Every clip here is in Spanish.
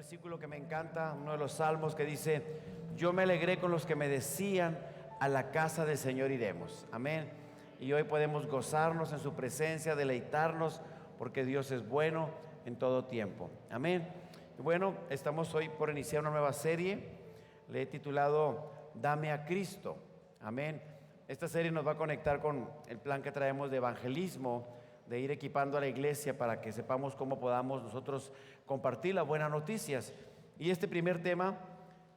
versículo que me encanta, uno de los salmos que dice: yo me alegré con los que me decían, a la casa del Señor iremos. Amén. Y hoy podemos gozarnos en su presencia, deleitarnos, porque Dios es bueno en todo tiempo. Amén. Y bueno, estamos hoy por iniciar una nueva serie. Le he titulado Dame a Cristo. Amén. Esta serie nos va a conectar con el plan que traemos de evangelismo, de ir equipando a la iglesia para que sepamos cómo podamos nosotros compartir las buenas noticias. Y este primer tema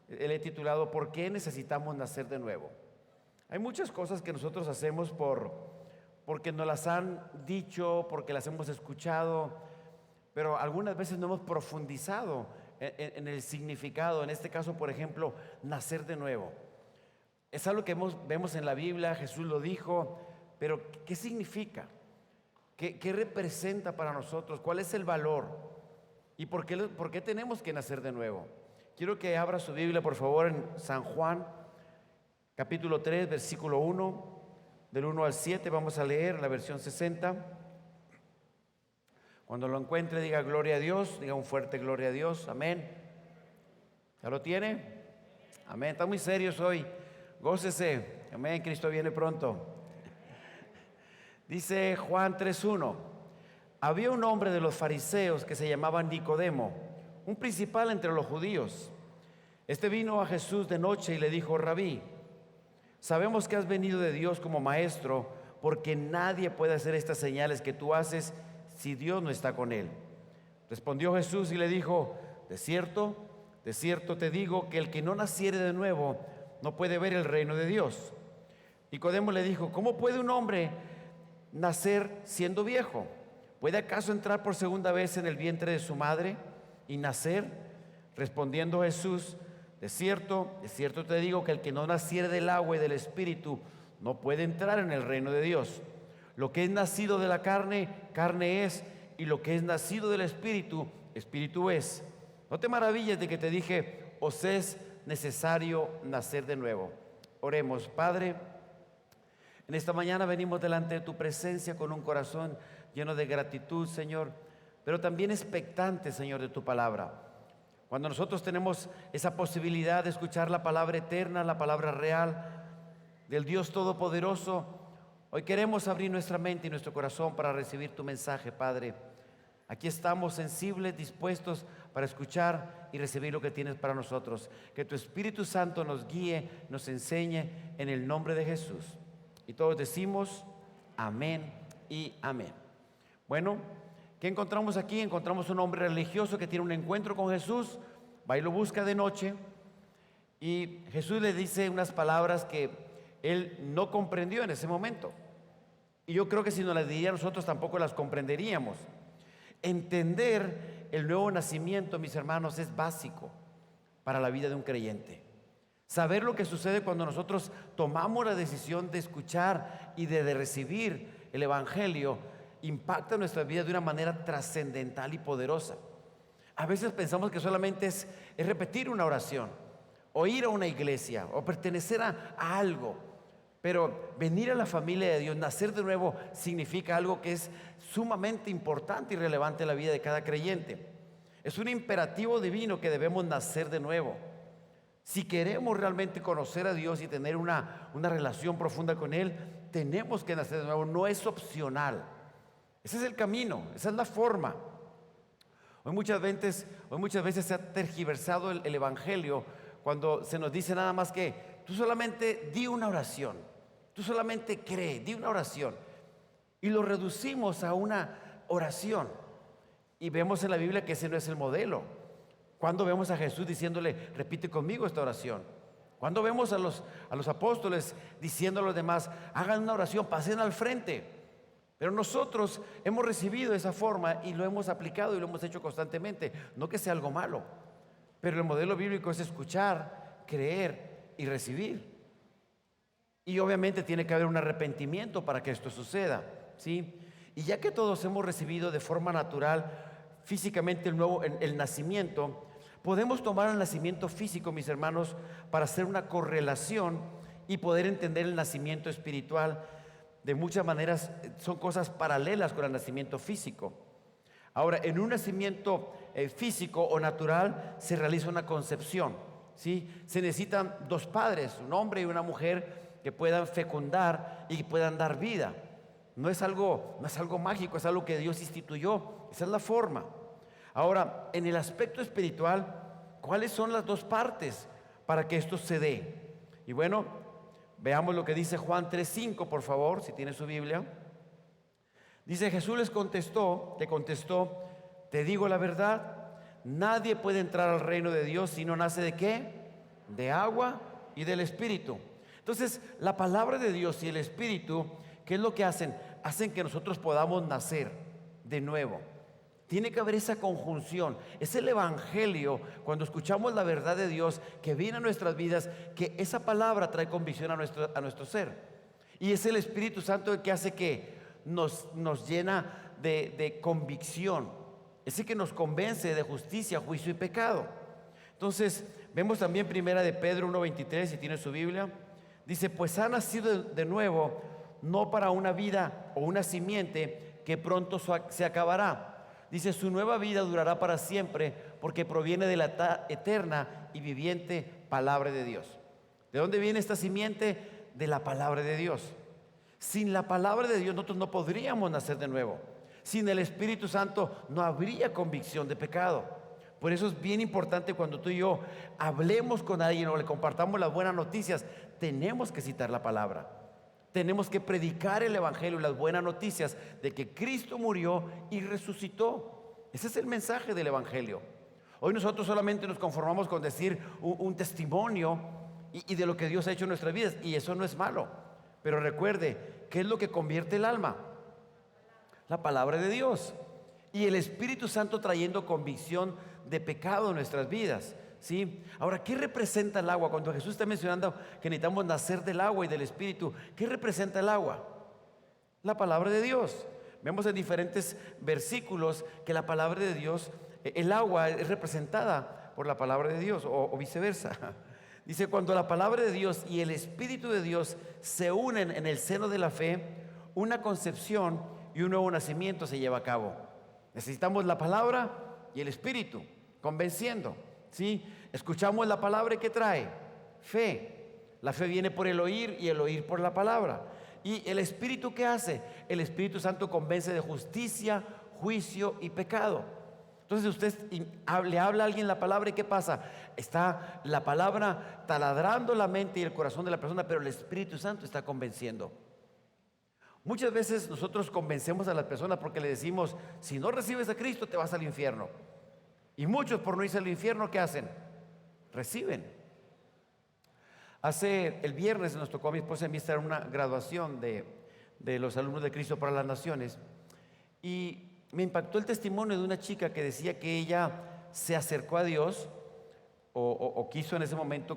le he titulado ¿por qué necesitamos nacer de nuevo? Hay muchas cosas que nosotros hacemos porque nos las han dicho, porque las hemos escuchado, pero algunas veces no hemos profundizado en el significado. En este caso, por ejemplo, nacer de nuevo. Es algo que vemos en la Biblia, Jesús lo dijo, pero ¿qué significa? ¿Qué representa para nosotros? ¿Cuál es el valor? ¿Y por qué tenemos que nacer de nuevo? Quiero que abra su Biblia, por favor, en San Juan, capítulo 3, versículo 1, del 1 al 7. Vamos a leer la versión 60. Cuando lo encuentre, diga gloria a Dios, diga un fuerte gloria a Dios. Amén. ¿Ya lo tiene? Amén. Está muy serios hoy. Gócese. Amén. Cristo viene pronto. Dice Juan 3:1: había un hombre de los fariseos que se llamaba Nicodemo, un principal entre los judíos. Este vino a Jesús de noche y le dijo: Rabí, sabemos que has venido de Dios como maestro, porque nadie puede hacer estas señales que tú haces si Dios no está con él. Respondió Jesús y le dijo: de cierto te digo que el que no naciere de nuevo no puede ver el reino de Dios. Nicodemo le dijo: ¿cómo puede un hombre nacer siendo viejo? ¿Puede acaso entrar por segunda vez en el vientre de su madre y nacer? Respondiendo Jesús: de cierto te digo que el que no naciere del agua y del Espíritu no puede entrar en el reino de Dios. Lo que es nacido de la carne, carne es, y lo que es nacido del Espíritu, Espíritu es. No te maravilles de que te dije: os es necesario nacer de nuevo. Oremos. Padre, en esta mañana venimos delante de tu presencia con un corazón lleno de gratitud, Señor, pero también expectante, Señor, de tu palabra. Cuando nosotros tenemos esa posibilidad de escuchar la palabra eterna, la palabra real del Dios Todopoderoso, hoy queremos abrir nuestra mente y nuestro corazón para recibir tu mensaje, Padre. Aquí estamos sensibles, dispuestos para escuchar y recibir lo que tienes para nosotros. Que tu Espíritu Santo nos guíe, nos enseñe en el nombre de Jesús. Y todos decimos amén y amén. Bueno, ¿qué encontramos aquí? Encontramos un hombre religioso que tiene un encuentro con Jesús, va y lo busca de noche, y Jesús le dice unas palabras que él no comprendió en ese momento. Y yo creo que si nos las diría nosotros tampoco las comprenderíamos. Entender el nuevo nacimiento, mis hermanos, es básico para la vida de un creyente. Saber lo que sucede cuando nosotros tomamos la decisión de escuchar y de recibir el Evangelio impacta nuestra vida de una manera trascendental y poderosa. A veces pensamos que solamente es repetir una oración, o ir a una iglesia, o pertenecer a algo. Pero venir a la familia de Dios, nacer de nuevo, significa algo que es sumamente importante y relevante en la vida de cada creyente. Es un imperativo divino que debemos nacer de nuevo. Si queremos realmente conocer a Dios y tener una relación profunda con Él, tenemos que nacer de nuevo, no es opcional. Ese es el camino, esa es la forma. Hoy muchas veces se ha tergiversado el Evangelio cuando se nos dice nada más que tú solamente di una oración, tú solamente cree, di una oración. Y lo reducimos a una oración. Y vemos en la Biblia que ese no es el modelo. Cuando vemos a Jesús diciéndole: repite conmigo esta oración. Cuando vemos a los apóstoles diciendo a los demás: hagan una oración, pasen al frente. Pero nosotros hemos recibido esa forma y lo hemos aplicado y lo hemos hecho constantemente. No que sea algo malo, pero el modelo bíblico es escuchar, creer y recibir. Y obviamente tiene que haber un arrepentimiento para que esto suceda, ¿sí? Y ya que todos hemos recibido de forma natural, físicamente el nacimiento, podemos tomar el nacimiento físico, mis hermanos, para hacer una correlación y poder entender el nacimiento espiritual. De muchas maneras son cosas paralelas con el nacimiento físico. Ahora, en un nacimiento físico o natural se realiza una concepción, ¿sí? Se necesitan dos padres, un hombre y una mujer, que puedan fecundar y que puedan dar vida. No es algo mágico, es algo que Dios instituyó. Esa es la forma. Ahora, en el aspecto espiritual, ¿cuáles son las dos partes para que esto se dé? Y bueno, veamos lo que dice Juan 3:5, por favor, si tiene su Biblia. Dice: Jesús le contestó, te digo la verdad, nadie puede entrar al reino de Dios si no nace ¿de qué? De agua y del Espíritu. Entonces, la palabra de Dios y el Espíritu, ¿qué es lo que hacen? Hacen que nosotros podamos nacer de nuevo. Tiene que haber esa conjunción. Es el Evangelio, cuando escuchamos la verdad de Dios que viene a nuestras vidas, que esa palabra trae convicción a nuestro ser. Y es el Espíritu Santo el que hace que nos llena de convicción. Es el que nos convence de justicia, juicio y pecado. Entonces, vemos también primera de Pedro 1:23, si tiene su Biblia. Dice: pues ha nacido de nuevo, no para una vida o una simiente que pronto se acabará. Dice: su nueva vida durará para siempre, porque proviene de la eterna y viviente palabra de Dios. ¿De dónde viene esta simiente? De la palabra de Dios. Sin la palabra de Dios nosotros no podríamos nacer de nuevo. Sin el Espíritu Santo no habría convicción de pecado. Por eso es bien importante, cuando tú y yo hablemos con alguien o le compartamos las buenas noticias, tenemos que citar la palabra. Tenemos que predicar el Evangelio y las buenas noticias de que Cristo murió y resucitó. Ese es el mensaje del Evangelio. Hoy nosotros solamente nos conformamos con decir un testimonio y de lo que Dios ha hecho en nuestras vidas, y eso no es malo. Pero recuerde, ¿qué es lo que convierte el alma? La palabra de Dios y el Espíritu Santo trayendo convicción de pecado en nuestras vidas, ¿sí? Ahora, ¿qué representa el agua? Cuando Jesús está mencionando que necesitamos nacer del agua y del Espíritu, ¿qué representa el agua? La palabra de Dios. Vemos en diferentes versículos que la palabra de Dios, el agua es representada por la palabra de Dios, o viceversa. Dice: cuando la palabra de Dios y el Espíritu de Dios se unen en el seno de la fe, una concepción y un nuevo nacimiento se lleva a cabo. Necesitamos la palabra y el Espíritu convenciendo, ¿sí? Escuchamos la palabra, que trae fe. La fe viene por el oír y el oír por la palabra. ¿Y el Espíritu qué hace? El Espíritu Santo convence de justicia, juicio y pecado. Entonces usted le habla a alguien la palabra, ¿y qué pasa? Está la palabra taladrando la mente y el corazón de la persona, pero el Espíritu Santo está convenciendo. Muchas veces nosotros convencemos a las personas porque le decimos: si no recibes a Cristo te vas al infierno. Y muchos, por no irse al infierno, ¿qué hacen? Reciben. El viernes nos tocó a mi esposa y a mí estar en una graduación de los alumnos de Cristo para las Naciones, y me impactó el testimonio de una chica que decía que ella se acercó a Dios o quiso en ese momento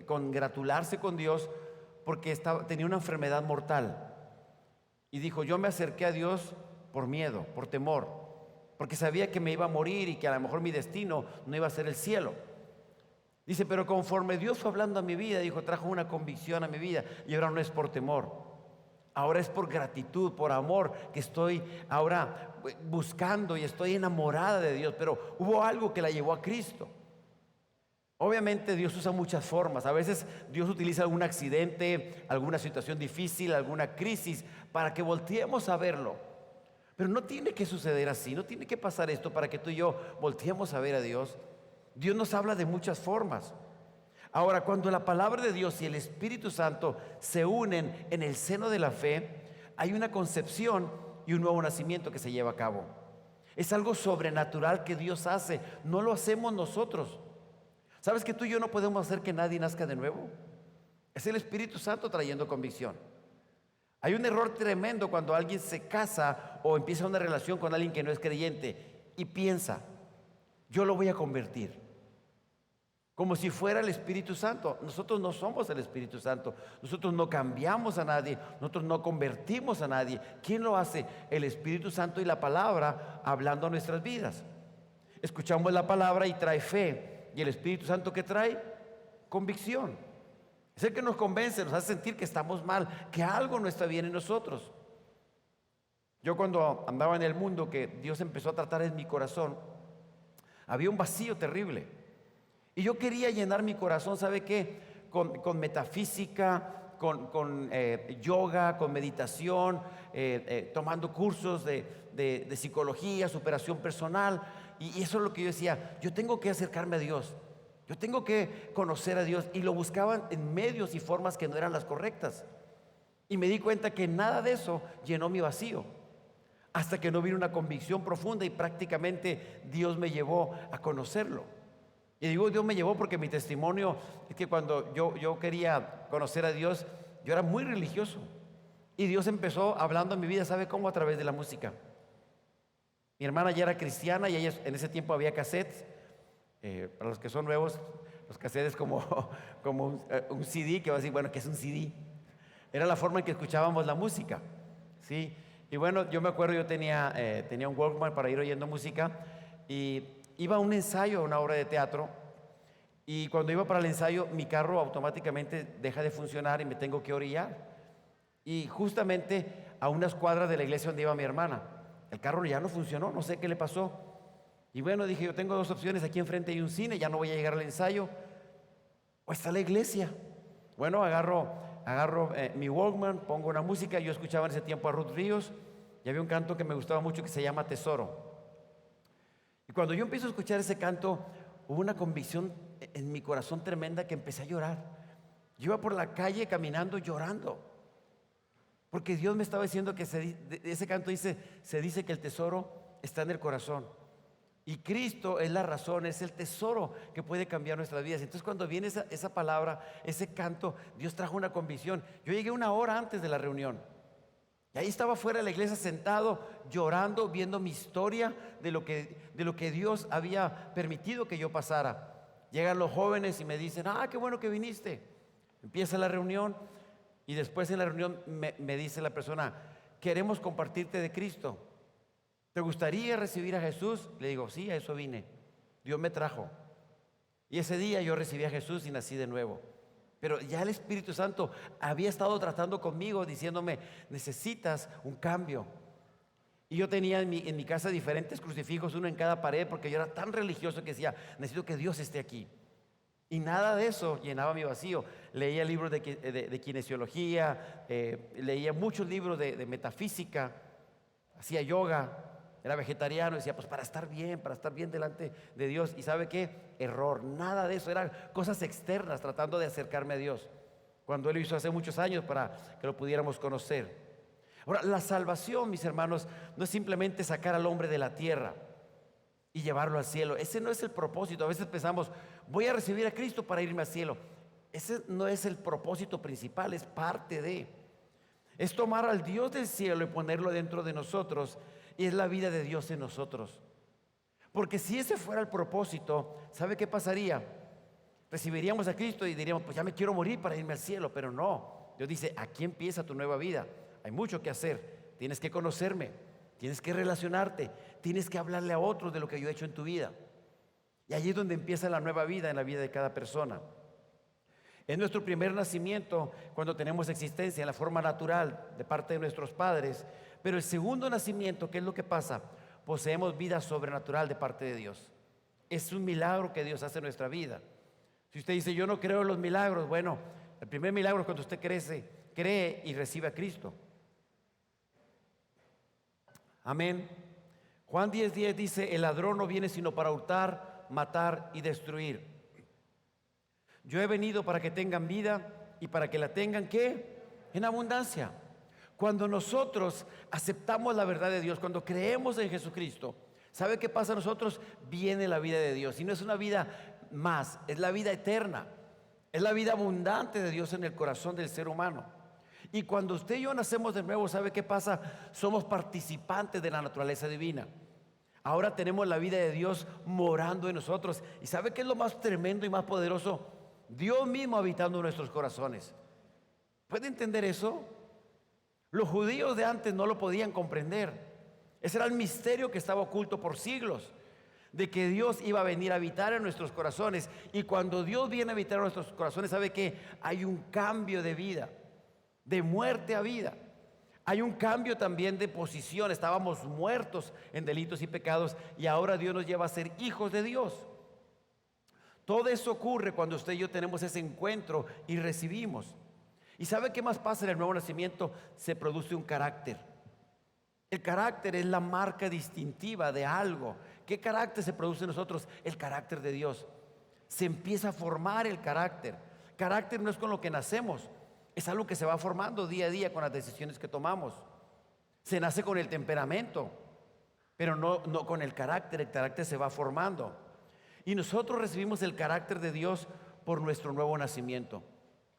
congratularse con Dios porque tenía una enfermedad mortal. Y dijo: yo me acerqué a Dios por miedo, por temor, porque sabía que me iba a morir y que a lo mejor mi destino no iba a ser el cielo. Dice: pero conforme Dios fue hablando a mi vida, dijo, trajo una convicción a mi vida, y ahora no es por temor. Ahora es por gratitud, por amor, que estoy ahora buscando y estoy enamorada de Dios. Pero hubo algo que la llevó a Cristo. Obviamente Dios usa muchas formas. A veces Dios utiliza algún accidente, alguna situación difícil, alguna crisis, para que volteemos a verlo. Pero no tiene que suceder así, no tiene que pasar esto para que tú y yo volteemos a ver a Dios. Dios nos habla de muchas formas. Ahora, cuando la palabra de Dios y el Espíritu Santo se unen en el seno de la fe, hay una concepción y un nuevo nacimiento que se lleva a cabo. Es algo sobrenatural que Dios hace, no lo hacemos nosotros. ¿Sabes que tú y yo no podemos hacer que nadie nazca de nuevo? Es el Espíritu Santo trayendo convicción. Hay un error tremendo cuando alguien se casa o empieza una relación con alguien que no es creyente y piensa: yo lo voy a convertir. Como si fuera el Espíritu Santo. Nosotros no somos el Espíritu Santo. Nosotros no cambiamos a nadie. Nosotros no convertimos a nadie. ¿Quién lo hace? El Espíritu Santo y la palabra hablando a nuestras vidas. Escuchamos la palabra y trae fe. ¿Y el Espíritu Santo qué trae? Convicción. Es el que nos convence, nos hace sentir que estamos mal, que algo no está bien en nosotros. Yo cuando andaba en el mundo, que Dios empezó a tratar en mi corazón, había un vacío terrible. Y yo quería llenar mi corazón, ¿sabe qué? Con metafísica, con yoga, con meditación, tomando cursos de psicología, superación personal. Y eso es lo que yo decía, yo tengo que acercarme a Dios. Yo tengo que conocer a Dios. Y lo buscaban en medios y formas que no eran las correctas. Y me di cuenta que nada de eso llenó mi vacío. Hasta que no vino una convicción profunda y prácticamente Dios me llevó a conocerlo. Y digo Dios me llevó porque mi testimonio es que cuando yo quería conocer a Dios, yo era muy religioso. Y Dios empezó hablando en mi vida, ¿sabe cómo? A través de la música. Mi hermana ya era cristiana y ella, en ese tiempo había cassettes. Para los que son nuevos, los cassettes como un CD, que va a decir, bueno, ¿qué es un CD? Era la forma en que escuchábamos la música, ¿sí? Y bueno, yo me acuerdo, yo tenía un Walkman para ir oyendo música y iba a un ensayo, a una obra de teatro, y cuando iba para el ensayo, mi carro automáticamente deja de funcionar y me tengo que orillar. Y justamente a unas cuadras de la iglesia donde iba mi hermana, el carro ya no funcionó, no sé qué le pasó. Y bueno, dije, yo tengo dos opciones, aquí enfrente hay un cine, ya no voy a llegar al ensayo, o está la iglesia. Bueno, agarro mi Walkman, pongo una música. Yo escuchaba en ese tiempo a Ruth Ríos y había un canto que me gustaba mucho que se llama Tesoro. Y cuando yo empiezo a escuchar ese canto, hubo una convicción en mi corazón tremenda que empecé a llorar. Yo iba por la calle caminando llorando, porque Dios me estaba diciendo que ese canto dice, se dice que el tesoro está en el corazón. Y Cristo es la razón, es el tesoro que puede cambiar nuestras vidas. Entonces cuando viene esa palabra, ese canto, Dios trajo una convicción. Yo llegué una hora antes de la reunión. Y ahí estaba fuera de la iglesia sentado, llorando, viendo mi historia de lo que Dios había permitido que yo pasara. Llegan los jóvenes y me dicen, qué bueno que viniste. Empieza la reunión y después en la reunión me dice la persona, queremos compartirte de Cristo. ¿Te gustaría recibir a Jesús? Le digo, sí, a eso vine. Dios me trajo. Y ese día yo recibí a Jesús y nací de nuevo. Pero ya el Espíritu Santo había estado tratando conmigo, diciéndome, necesitas un cambio. Y yo tenía en mi casa diferentes crucifijos, uno en cada pared, porque yo era tan religioso que decía, necesito que Dios esté aquí. Y nada de eso llenaba mi vacío. Leía libros de kinesiología, leía muchos libros de metafísica, hacía yoga. Era vegetariano, decía, pues para estar bien delante de Dios. ¿Y sabe qué? Error, nada de eso, eran cosas externas tratando de acercarme a Dios, cuando Él lo hizo hace muchos años para que lo pudiéramos conocer. Ahora, la salvación, mis hermanos, no es simplemente sacar al hombre de la tierra y llevarlo al cielo. Ese no es el propósito. A veces pensamos, voy a recibir a Cristo para irme al cielo. Ese no es el propósito principal, es parte de. Es tomar al Dios del cielo y ponerlo dentro de nosotros. Y es la vida de Dios en nosotros. Porque si ese fuera el propósito, ¿sabe qué pasaría? Recibiríamos a Cristo y diríamos, pues ya me quiero morir para irme al cielo. Pero no, Dios dice, aquí empieza tu nueva vida. Hay mucho que hacer. Tienes que conocerme, tienes que relacionarte, tienes que hablarle a otros de lo que yo he hecho en tu vida. Y allí es donde empieza la nueva vida en la vida de cada persona. Es nuestro primer nacimiento cuando tenemos existencia en la forma natural de parte de nuestros padres. Pero el segundo nacimiento, ¿qué es lo que pasa? Poseemos vida sobrenatural de parte de Dios. Es un milagro que Dios hace en nuestra vida. Si usted dice, yo no creo en los milagros, bueno, el primer milagro es cuando usted cree y recibe a Cristo. Amén. Juan 10:10 dice, el ladrón no viene sino para hurtar, matar y destruir. Yo he venido para que tengan vida y para que la tengan, ¿qué? En abundancia. Cuando nosotros aceptamos la verdad de Dios, cuando creemos en Jesucristo, ¿sabe qué pasa a nosotros? Viene la vida de Dios. Y no es una vida más, es la vida eterna. Es la vida abundante de Dios en el corazón del ser humano. Y cuando usted y yo nacemos de nuevo, ¿sabe qué pasa? Somos participantes de la naturaleza divina. Ahora tenemos la vida de Dios morando en nosotros. ¿Y sabe qué es lo más tremendo y más poderoso? Dios mismo habitando en nuestros corazones. ¿Puede entender eso? Los judíos de antes no lo podían comprender. Ese era el misterio que estaba oculto por siglos, de que Dios iba a venir a habitar en nuestros corazones. Y cuando Dios viene a habitar en nuestros corazones, ¿sabe qué? Hay un cambio de vida, de muerte a vida. Hay un cambio también de posición. Estábamos muertos en delitos y pecados y ahora Dios nos lleva a ser hijos de Dios. Todo eso ocurre cuando usted y yo tenemos ese encuentro y recibimos. ¿Y sabe qué más pasa en el nuevo nacimiento? Se produce un carácter. El carácter es la marca distintiva de algo. ¿Qué carácter se produce en nosotros? El carácter de Dios. Se empieza a formar el carácter. Carácter no es con lo que nacemos, es algo que se va formando día a día con las decisiones que tomamos. Se nace con el temperamento, pero no con el carácter se va formando. Y nosotros recibimos el carácter de Dios por nuestro nuevo nacimiento.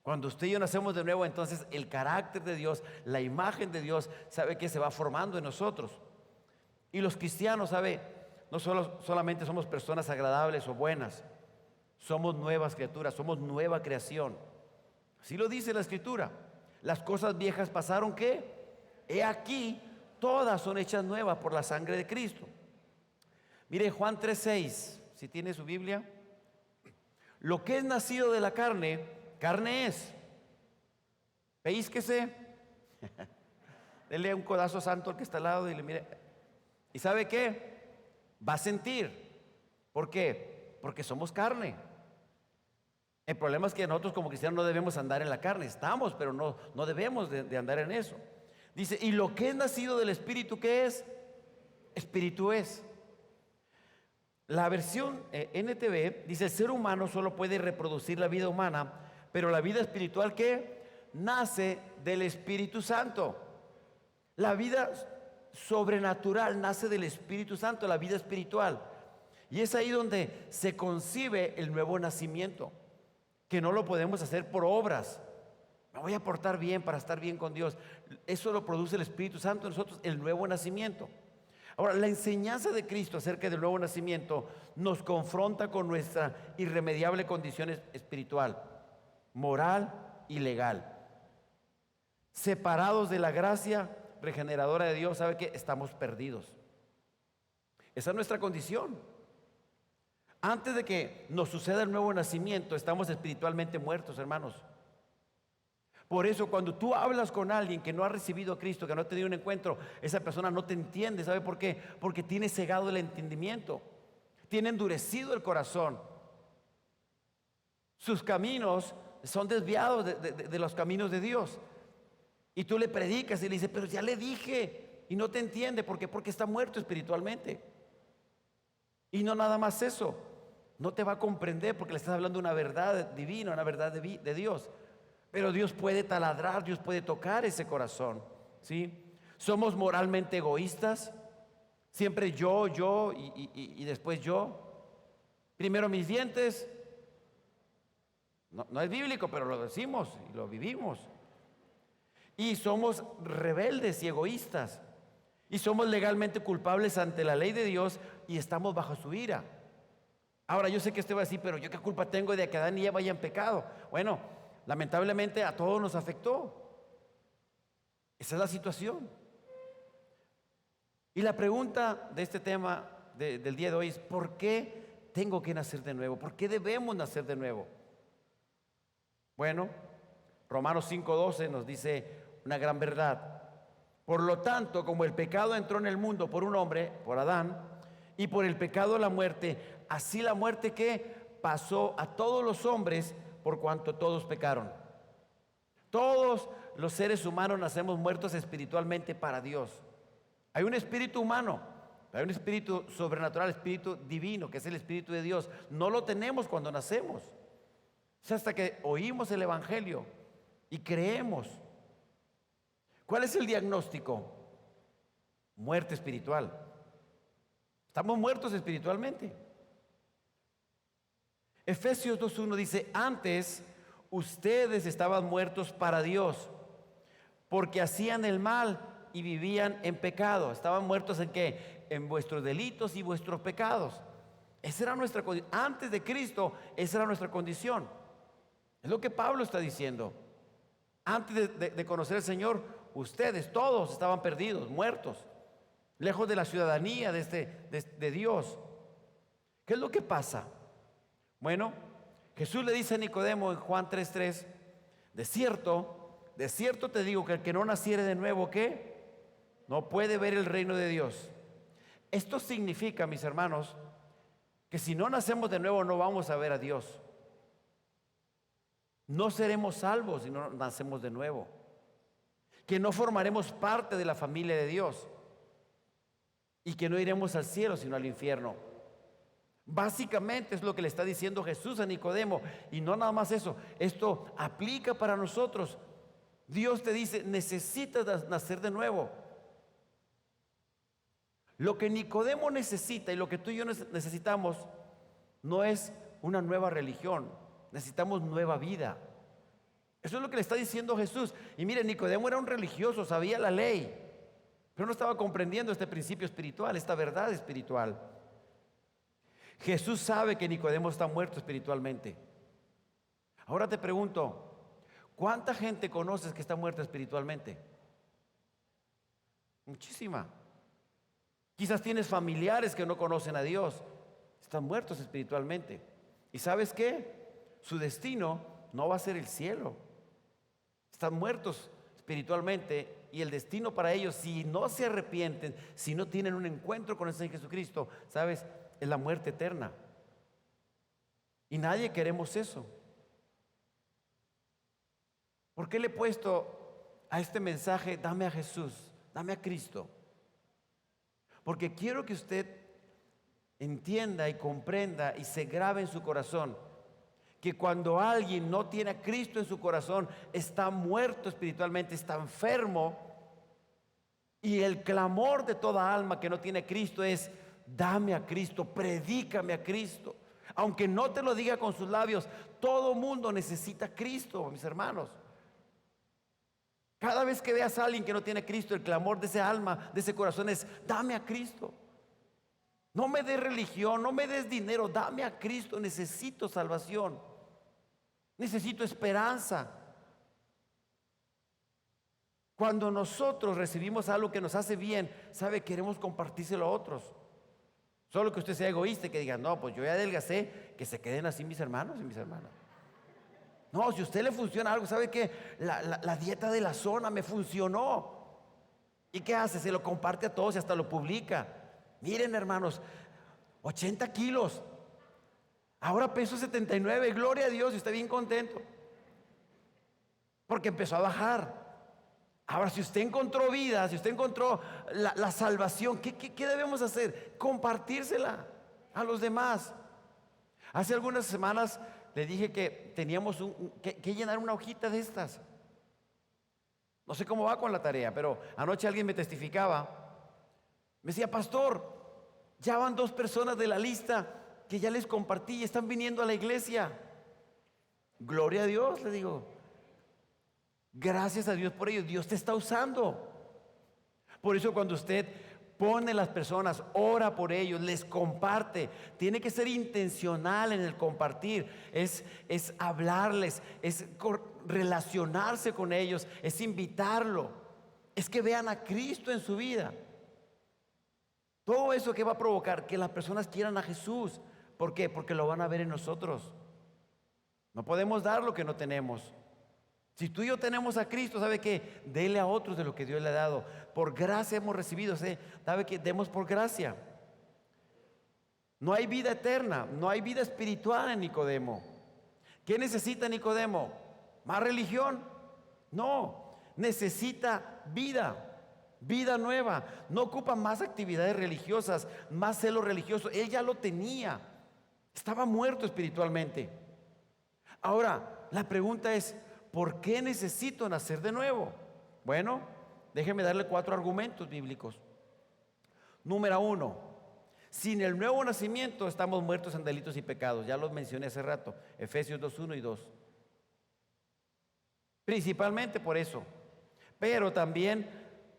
Cuando usted y yo nacemos de nuevo, entonces el carácter de Dios, la imagen de Dios, sabe que se va formando en nosotros. Y los cristianos, sabe, no solamente somos personas agradables o buenas, somos nuevas criaturas, somos nueva creación. Así lo dice la Escritura. Las cosas viejas pasaron, ¿qué? He aquí, todas son hechas nuevas por la sangre de Cristo. Mire Juan 3:6, si tiene su Biblia. Lo que es nacido de la carne, carne es. Peísquese. Dele un codazo santo al que está al lado y le mire. ¿Y sabe qué? Va a sentir. ¿Por qué? Porque somos carne. El problema es que nosotros como cristianos no debemos andar en la carne. Estamos, pero no debemos de andar en eso. Dice, y lo que es nacido del Espíritu, ¿qué es? Espíritu es. La versión NTV dice, el ser humano solo puede reproducir la vida humana, pero la vida espiritual, ¿qué? Nace del Espíritu Santo. La vida sobrenatural nace del Espíritu Santo, la vida espiritual. Y es ahí donde se concibe el nuevo nacimiento, que no lo podemos hacer por obras. Me voy a portar bien para estar bien con Dios. Eso lo produce el Espíritu Santo en nosotros, el nuevo nacimiento. Ahora, la enseñanza de Cristo acerca del nuevo nacimiento nos confronta con nuestra irremediable condición espiritual, moral y legal. Separados de la gracia regeneradora de Dios, ¿sabe qué? Estamos perdidos. Esa es nuestra condición. Antes de que nos suceda el nuevo nacimiento, estamos espiritualmente muertos, hermanos. Por eso cuando tú hablas con alguien que no ha recibido a Cristo, que no ha tenido un encuentro, esa persona no te entiende. ¿Sabe por qué? Porque tiene cegado el entendimiento, tiene endurecido el corazón. Sus caminos son desviados de los caminos de Dios. Y tú le predicas y le dices, pero ya le dije, y no te entiende. ¿Por qué? Porque está muerto espiritualmente. Y no nada más eso, no te va a comprender porque le estás hablando una verdad divina, una verdad de Dios. Pero Dios puede taladrar, Dios puede tocar ese corazón, ¿sí? Somos moralmente egoístas, siempre yo y después yo. Primero mis dientes. No es bíblico, pero lo decimos y lo vivimos. Y somos rebeldes y egoístas. Y somos legalmente culpables ante la ley de Dios y estamos bajo su ira. Ahora yo sé que usted va a decir, pero yo qué culpa tengo de que Adán y Eva hayan pecado. Bueno, lamentablemente a todos nos afectó. Esa es la situación. Y la pregunta de este tema del día de hoy es, ¿por qué tengo que nacer de nuevo? ¿Por qué debemos nacer de nuevo? Bueno, Romanos 5:12 nos dice una gran verdad. Por lo tanto, como el pecado entró en el mundo por un hombre, por Adán, y por el pecado la muerte, así la muerte que pasó a todos los hombres por cuanto todos pecaron. Todos los seres humanos nacemos muertos espiritualmente para Dios. Hay un espíritu humano, hay un espíritu sobrenatural, espíritu divino, que es el Espíritu de Dios. No lo tenemos cuando nacemos. Es hasta que oímos el Evangelio y creemos. ¿Cuál es el diagnóstico? Muerte espiritual. Estamos muertos espiritualmente. Efesios 2:1 dice, antes ustedes estaban muertos para Dios, porque hacían el mal y vivían en pecado. ¿Estaban muertos en qué? En vuestros delitos y vuestros pecados. Esa era nuestra condición. Antes de Cristo, esa era nuestra condición. Es lo que Pablo está diciendo. Antes de conocer al Señor, ustedes todos estaban perdidos, muertos, lejos de la ciudadanía de Dios. ¿Qué es lo que pasa? Bueno, Jesús le dice a Nicodemo en Juan 3:3, de cierto, de cierto te digo que el que no naciere de nuevo, ¿qué? No puede ver el reino de Dios. Esto significa, mis hermanos, que si no nacemos de nuevo no vamos a ver a Dios. No seremos salvos si no nacemos de nuevo. Que no formaremos parte de la familia de Dios. Y que no iremos al cielo sino al infierno. Básicamente es lo que le está diciendo Jesús a Nicodemo. Y no nada más eso, esto aplica para nosotros. Dios te dice, necesitas nacer de nuevo. Lo que Nicodemo necesita y lo que tú y yo necesitamos no es una nueva religión, necesitamos nueva vida. Eso es lo que le está diciendo Jesús. Y mire, Nicodemo era un religioso, sabía la ley, pero no estaba comprendiendo este principio espiritual, esta verdad espiritual. Jesús sabe que Nicodemo está muerto espiritualmente. Ahora te pregunto, ¿cuánta gente conoces que está muerta espiritualmente? Muchísima. Quizás tienes familiares que no conocen a Dios, están muertos espiritualmente. ¿Y sabes qué? Su destino no va a ser el cielo. Están muertos espiritualmente y el destino para ellos, si no se arrepienten, si no tienen un encuentro con el Señor Jesucristo, ¿sabes? Es la muerte eterna. Y nadie queremos eso. ¿Por qué le he puesto a este mensaje, dame a Jesús, dame a Cristo? Porque quiero que usted entienda y comprenda y se grabe en su corazón que cuando alguien no tiene a Cristo en su corazón, está muerto espiritualmente, está enfermo. Y el clamor de toda alma que no tiene a Cristo es, dame a Cristo, predícame a Cristo. Aunque no te lo diga con sus labios, todo mundo necesita a Cristo, mis hermanos. Cada vez que veas a alguien que no tiene a Cristo, el clamor de esa alma, de ese corazón es, dame a Cristo. No me des religión, no me des dinero, dame a Cristo, necesito salvación. Necesito esperanza. Cuando nosotros recibimos algo que nos hace bien, ¿sabe? Queremos compartírselo a otros. Solo que usted sea egoísta y que diga, no, pues yo ya adelgacé, que se queden así mis hermanos y mis hermanas. No, si a usted le funciona algo, ¿sabe qué? La dieta de la zona me funcionó. ¿Y qué hace? Se lo comparte a todos y hasta lo publica. Miren, hermanos, 80 kilos. Ahora peso 79, gloria a Dios, y está bien contento. Porque empezó a bajar. Ahora, si usted encontró vida, si usted encontró la salvación, ¿qué debemos hacer? Compartírsela a los demás. Hace algunas semanas le dije que teníamos que llenar una hojita de estas. No sé cómo va con la tarea, pero anoche alguien me testificaba. Me decía, pastor, ya van 2 personas de la lista que ya les compartí y están viniendo a la iglesia. Gloria a Dios, le digo. Gracias a Dios por ello. Dios te está usando. Por eso cuando usted pone las personas, ora por ellos, les comparte, tiene que ser intencional en el compartir. Es hablarles, es relacionarse con ellos, es invitarlo, es que vean a Cristo en su vida. Todo eso que va a provocar que las personas quieran a Jesús. ¿Por qué? Porque lo van a ver en nosotros. No podemos dar lo que no tenemos. Si tú y yo tenemos a Cristo, ¿sabe qué? Dele a otros de lo que Dios le ha dado. Por gracia hemos recibido, ¿sabe qué? Demos por gracia. No hay vida eterna, no hay vida espiritual en Nicodemo. ¿Qué necesita Nicodemo? ¿Más religión? No, necesita vida, vida nueva. No ocupa más actividades religiosas, más celo religioso. Él ya lo tenía. Estaba muerto espiritualmente. Ahora, la pregunta es, ¿por qué necesito nacer de nuevo? Bueno, déjeme darle 4 argumentos bíblicos. Número 1, sin el nuevo nacimiento estamos muertos en delitos y pecados. Ya los mencioné hace rato, Efesios 2:1 y 2. Principalmente por eso. Pero también,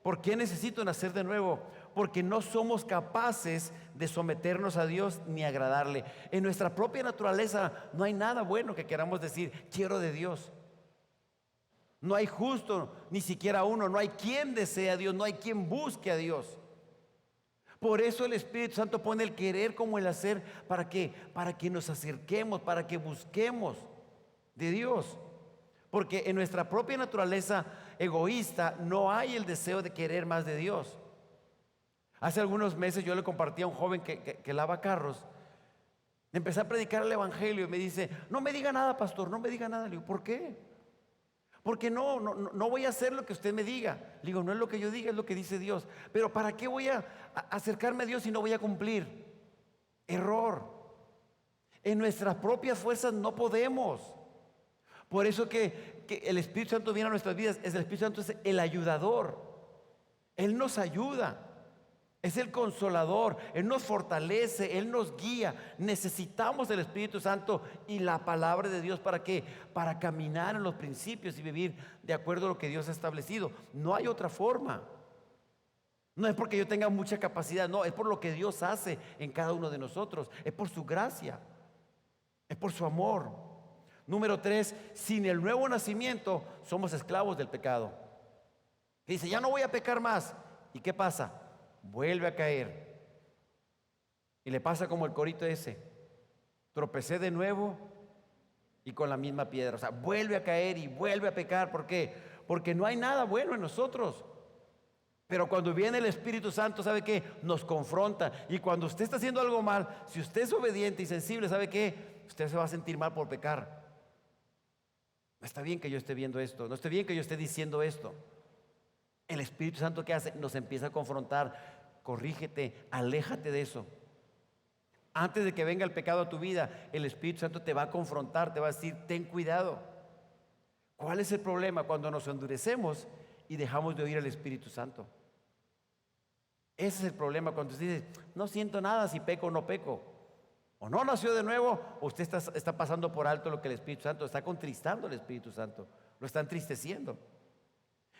¿por qué necesito nacer de nuevo? Porque no somos capaces de someternos a Dios ni agradarle. En nuestra propia naturaleza no hay nada bueno que queramos decir, quiero de Dios. No hay justo, ni siquiera uno. No hay quien desee a Dios, no hay quien busque a Dios. Por eso el Espíritu Santo pone el querer como el hacer. ¿Para qué? Para que nos acerquemos, para que busquemos de Dios. Porque en nuestra propia naturaleza egoísta no hay el deseo de querer más de Dios. Hace algunos meses yo le compartí a un joven que lava carros. Empecé a predicar el evangelio y me dice: no me diga nada, pastor, no me diga nada. Le digo: ¿por qué? Porque no voy a hacer lo que usted me diga. Le digo: no es lo que yo diga, es lo que dice Dios. Pero ¿para qué voy a acercarme a Dios si no voy a cumplir? Error. En nuestras propias fuerzas no podemos. Por eso que el Espíritu Santo viene a nuestras vidas. El Espíritu Santo es el ayudador. Él nos ayuda. Es el consolador. Él nos fortalece. Él nos guía. Necesitamos el Espíritu Santo y la palabra de Dios. ¿Para qué? Para caminar en los principios y vivir de acuerdo a lo que Dios ha establecido. No hay otra forma. No es porque yo tenga mucha capacidad. No, es por lo que Dios hace en cada uno de nosotros. Es por su gracia. Es por su amor. Número 3, sin el nuevo nacimiento somos esclavos del pecado. Dice: ya no voy a pecar más. ¿Y qué pasa? Vuelve a caer. Y le pasa como el corito ese: tropecé de nuevo y con la misma piedra. O sea, vuelve a caer y vuelve a pecar. ¿Por qué? Porque no hay nada bueno en nosotros. Pero cuando viene el Espíritu Santo, ¿sabe qué? Nos confronta. Y cuando usted está haciendo algo mal, si usted es obediente y sensible, ¿sabe qué? Usted se va a sentir mal por pecar. No está bien que yo esté viendo esto. No está bien que yo esté diciendo esto. El Espíritu Santo, ¿qué hace? Nos empieza a confrontar. Corrígete, aléjate de eso. Antes de que venga el pecado a tu vida, el Espíritu Santo te va a confrontar, te va a decir: ten cuidado. ¿Cuál es el problema? Cuando nos endurecemos y dejamos de oír al Espíritu Santo. Ese es el problema, cuando usted dice: no siento nada si peco o no peco. O no nació de nuevo, o usted está pasando por alto lo que el Espíritu Santo está contristando al Espíritu Santo. Lo está entristeciendo.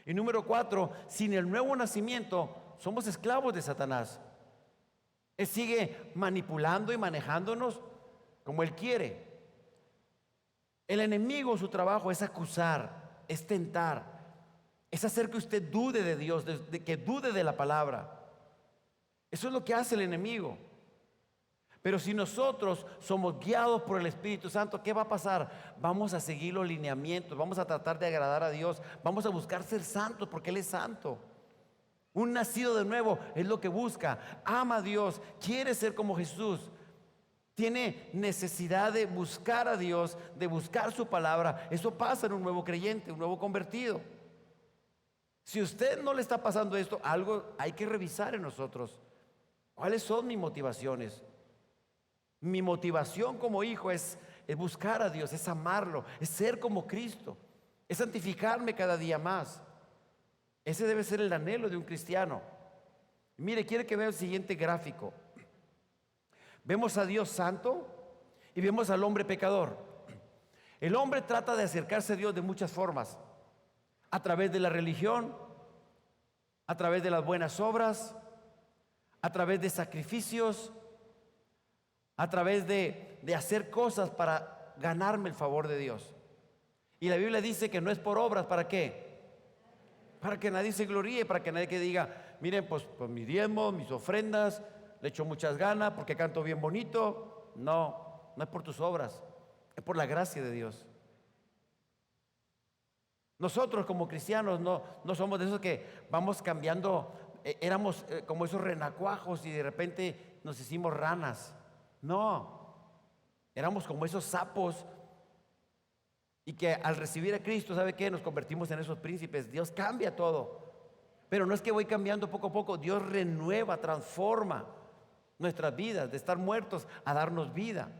Y número 4, sin el nuevo nacimiento somos esclavos de Satanás. Él sigue manipulando y manejándonos como él quiere. El enemigo, su trabajo es acusar, es tentar, es hacer que usted dude de Dios, que dude de la palabra. Eso es lo que hace el enemigo. Pero si nosotros somos guiados por el Espíritu Santo, ¿qué va a pasar? Vamos a seguir los lineamientos, vamos a tratar de agradar a Dios, vamos a buscar ser santos porque Él es santo. Un nacido de nuevo es lo que busca, ama a Dios, quiere ser como Jesús. Tiene necesidad de buscar a Dios, de buscar su palabra. Eso pasa en un nuevo creyente, un nuevo convertido. Si usted no le está pasando esto, algo hay que revisar en nosotros. ¿Cuáles son mis motivaciones? Mi motivación como hijo es buscar a Dios, es amarlo, es ser como Cristo, es santificarme cada día más. Ese debe ser el anhelo de un cristiano. Y mire, quiere que vea el siguiente gráfico. Vemos a Dios santo y vemos al hombre pecador. El hombre trata de acercarse a Dios de muchas formas: a través de la religión, a través de las buenas obras, a través de sacrificios, a través de hacer cosas para ganarme el favor de Dios. Y la Biblia dice que no es por obras. ¿Para qué? Para que nadie se gloríe, para que nadie que diga: miren, pues mis diezmos, mis ofrendas, le echo muchas ganas porque canto bien bonito. No, no es por tus obras, es por la gracia de Dios. Nosotros como cristianos no somos de esos que vamos cambiando. Éramos como esos renacuajos y de repente nos hicimos ranas. No, éramos como esos sapos, y que al recibir a Cristo, ¿sabe qué? Nos convertimos en esos príncipes. Dios cambia todo, pero no es que voy cambiando poco a poco. Dios renueva, transforma nuestras vidas, de estar muertos a darnos vida.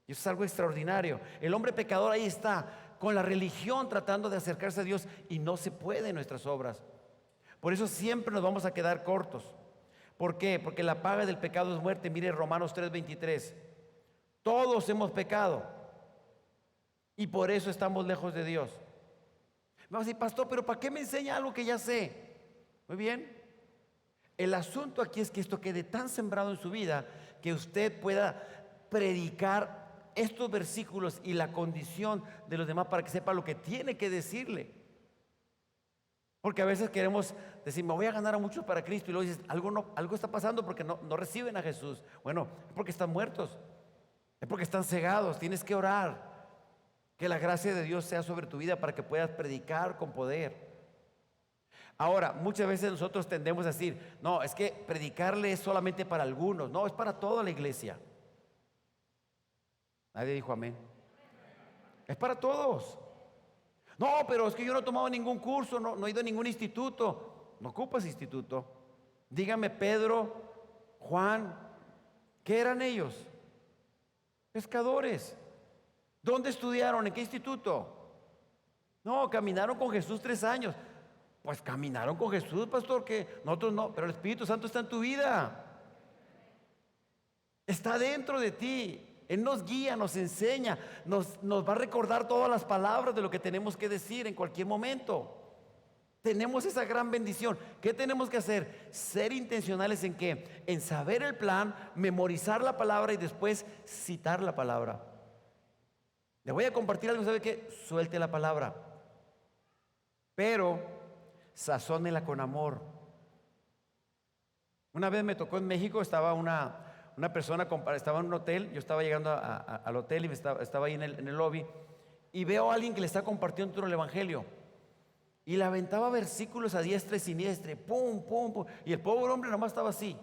Y eso es algo extraordinario. El hombre pecador ahí está, con la religión, tratando de acercarse a Dios, y no se puede en nuestras obras. Por eso siempre nos vamos a quedar cortos. ¿Por qué? Porque la paga del pecado es muerte. Mire Romanos 3:23. Todos hemos pecado y por eso estamos lejos de Dios. Vamos a decir: pastor, pero ¿para qué me enseña algo que ya sé? Muy bien. El asunto aquí es que esto quede tan sembrado en su vida que usted pueda predicar estos versículos y la condición de los demás para que sepa lo que tiene que decirle. Porque a veces queremos decir: me voy a ganar a muchos para Cristo, y luego dices: algo está pasando porque no reciben a Jesús. Bueno, es porque están muertos, es porque están cegados. Tienes que orar, Que la gracia de Dios sea sobre tu vida para que puedas predicar con poder. Ahora, muchas veces nosotros tendemos a decir, no, es que predicarle es solamente para algunos. No, es para toda la iglesia. Nadie dijo amén. Es para todos. No, pero es que yo no he tomado ningún curso, no he ido a ningún instituto. No ocupas instituto. Dígame, Pedro, Juan, ¿qué eran ellos? Pescadores. ¿Dónde estudiaron? ¿En qué instituto? No, caminaron con Jesús 3 años. Pues caminaron con Jesús, pastor, que nosotros no, pero el Espíritu Santo está en tu vida. Está dentro de ti. Él nos guía, nos enseña, nos va a recordar todas las palabras de lo que tenemos que decir en cualquier momento. Tenemos esa gran bendición. ¿Qué tenemos que hacer? Ser intencionales en qué? En saber el plan, memorizar la palabra y después citar la palabra. Le voy a compartir algo, ¿sabe qué? Suelte la palabra, pero sazónela con amor. Una vez me tocó en México, estaba una persona, estaba en un hotel, yo estaba llegando al hotel y estaba ahí en el lobby, y veo a alguien que le está compartiendo el evangelio, y le aventaba versículos a diestra y siniestra, pum, pum, pum, y el pobre hombre nomás estaba así.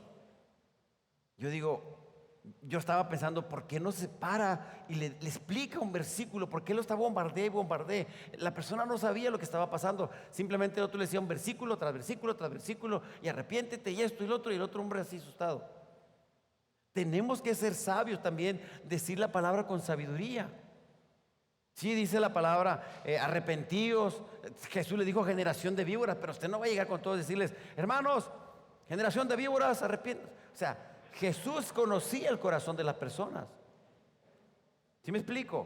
Yo estaba pensando, ¿por qué no se para y le explica un versículo? ¿Por qué lo está bombardee? La persona no sabía lo que estaba pasando. Simplemente el otro le decía un versículo tras versículo tras versículo, y arrepiéntete y esto y el otro hombre así asustado. Tenemos que ser sabios también, decir la palabra con sabiduría. Sí, dice la palabra, arrepentíos. Jesús le dijo generación de víboras, pero usted no va a llegar con todos y decirles, hermanos, generación de víboras, arrepiéntanse. O sea, Jesús conocía el corazón de las personas. ¿Sí me explico?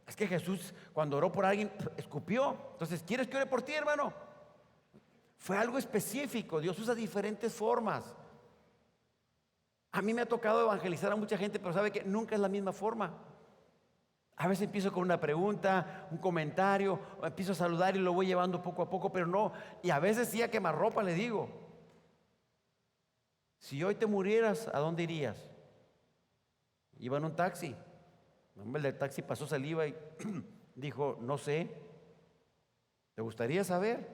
Es que Jesús, cuando oró por alguien, escupió. Entonces, ¿quieres que ore por ti, hermano? Fue algo específico. Dios usa diferentes formas. A mí me ha tocado evangelizar a mucha gente, pero sabe que nunca es la misma forma. A veces empiezo con una pregunta, un comentario, empiezo a saludar y lo voy llevando poco a poco, pero no. Y a veces sí, a quemarropa le digo, si hoy te murieras, ¿a dónde irías? Iba en un taxi. El del taxi pasó saliva y dijo, no sé. ¿Te gustaría saber?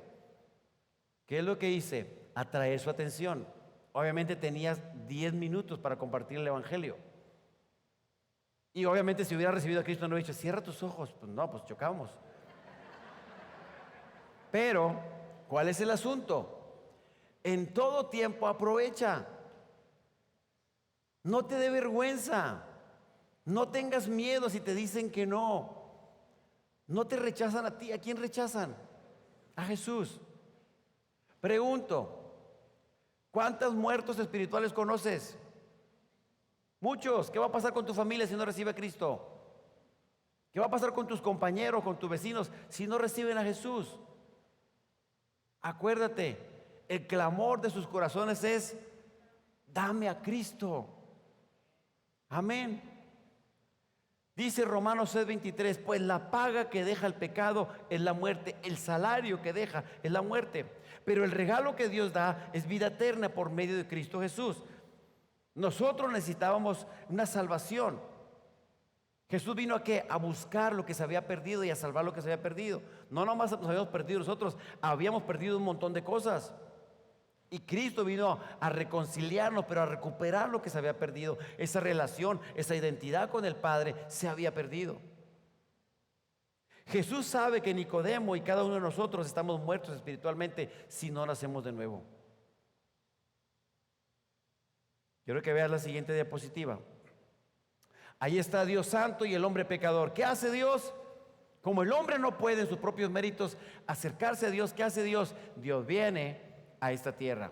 ¿Qué es lo que hice? Atraer su atención. Obviamente tenías 10 minutos para compartir el evangelio. Y obviamente si hubiera recibido a Cristo no hubiera dicho, cierra tus ojos. Pues no, pues chocamos. Pero, ¿cuál es el asunto? En todo tiempo aprovecha. No te dé vergüenza. No tengas miedo si te dicen que no. No te rechazan a ti. ¿A quién rechazan? A Jesús. Pregunto, ¿cuántos muertos espirituales conoces? Muchos. ¿Qué va a pasar con tu familia si no recibe a Cristo? ¿Qué va a pasar con tus compañeros, con tus vecinos si no reciben a Jesús? Acuérdate, el clamor de sus corazones es, dame a Cristo. Amén. Dice Romanos 6:23, pues la paga que deja el pecado es la muerte, el salario que deja es la muerte, pero el regalo que Dios da es vida eterna por medio de Cristo Jesús. Nosotros necesitábamos una salvación. Jesús vino a ¿qué? A buscar lo que se había perdido y a salvar lo que se había perdido. No nomás nos habíamos perdido nosotros, habíamos perdido un montón de cosas. Y Cristo vino a reconciliarnos, pero a recuperar lo que se había perdido. Esa relación, esa identidad con el Padre se había perdido. Jesús sabe que Nicodemo y cada uno de nosotros estamos muertos espiritualmente si no nacemos de nuevo. Quiero que veas la siguiente diapositiva. Ahí está Dios santo y el hombre pecador. ¿Qué hace Dios? Como el hombre no puede en sus propios méritos acercarse a Dios, ¿qué hace Dios? Dios viene a esta tierra.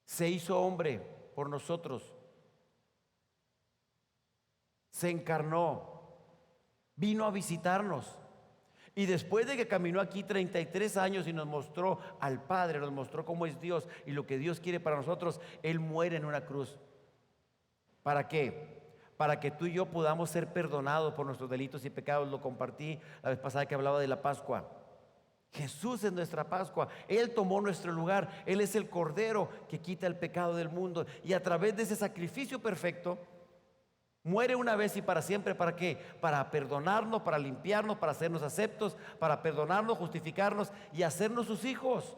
Se hizo hombre por nosotros. Se encarnó. Vino a visitarnos. Y después de que caminó aquí 33 años y nos mostró al Padre, nos mostró cómo es Dios y lo que Dios quiere para nosotros, Él muere en una cruz. ¿Para qué? Para que tú y yo podamos ser perdonados por nuestros delitos y pecados. Lo compartí la vez pasada que hablaba de la Pascua. Jesús es nuestra Pascua. Él tomó nuestro lugar. Él es el Cordero que quita el pecado del mundo. Y a través de ese sacrificio perfecto, Muere una vez y para siempre. ¿Para qué? Para perdonarnos, para limpiarnos, para hacernos aceptos, para perdonarnos, justificarnos y hacernos sus hijos.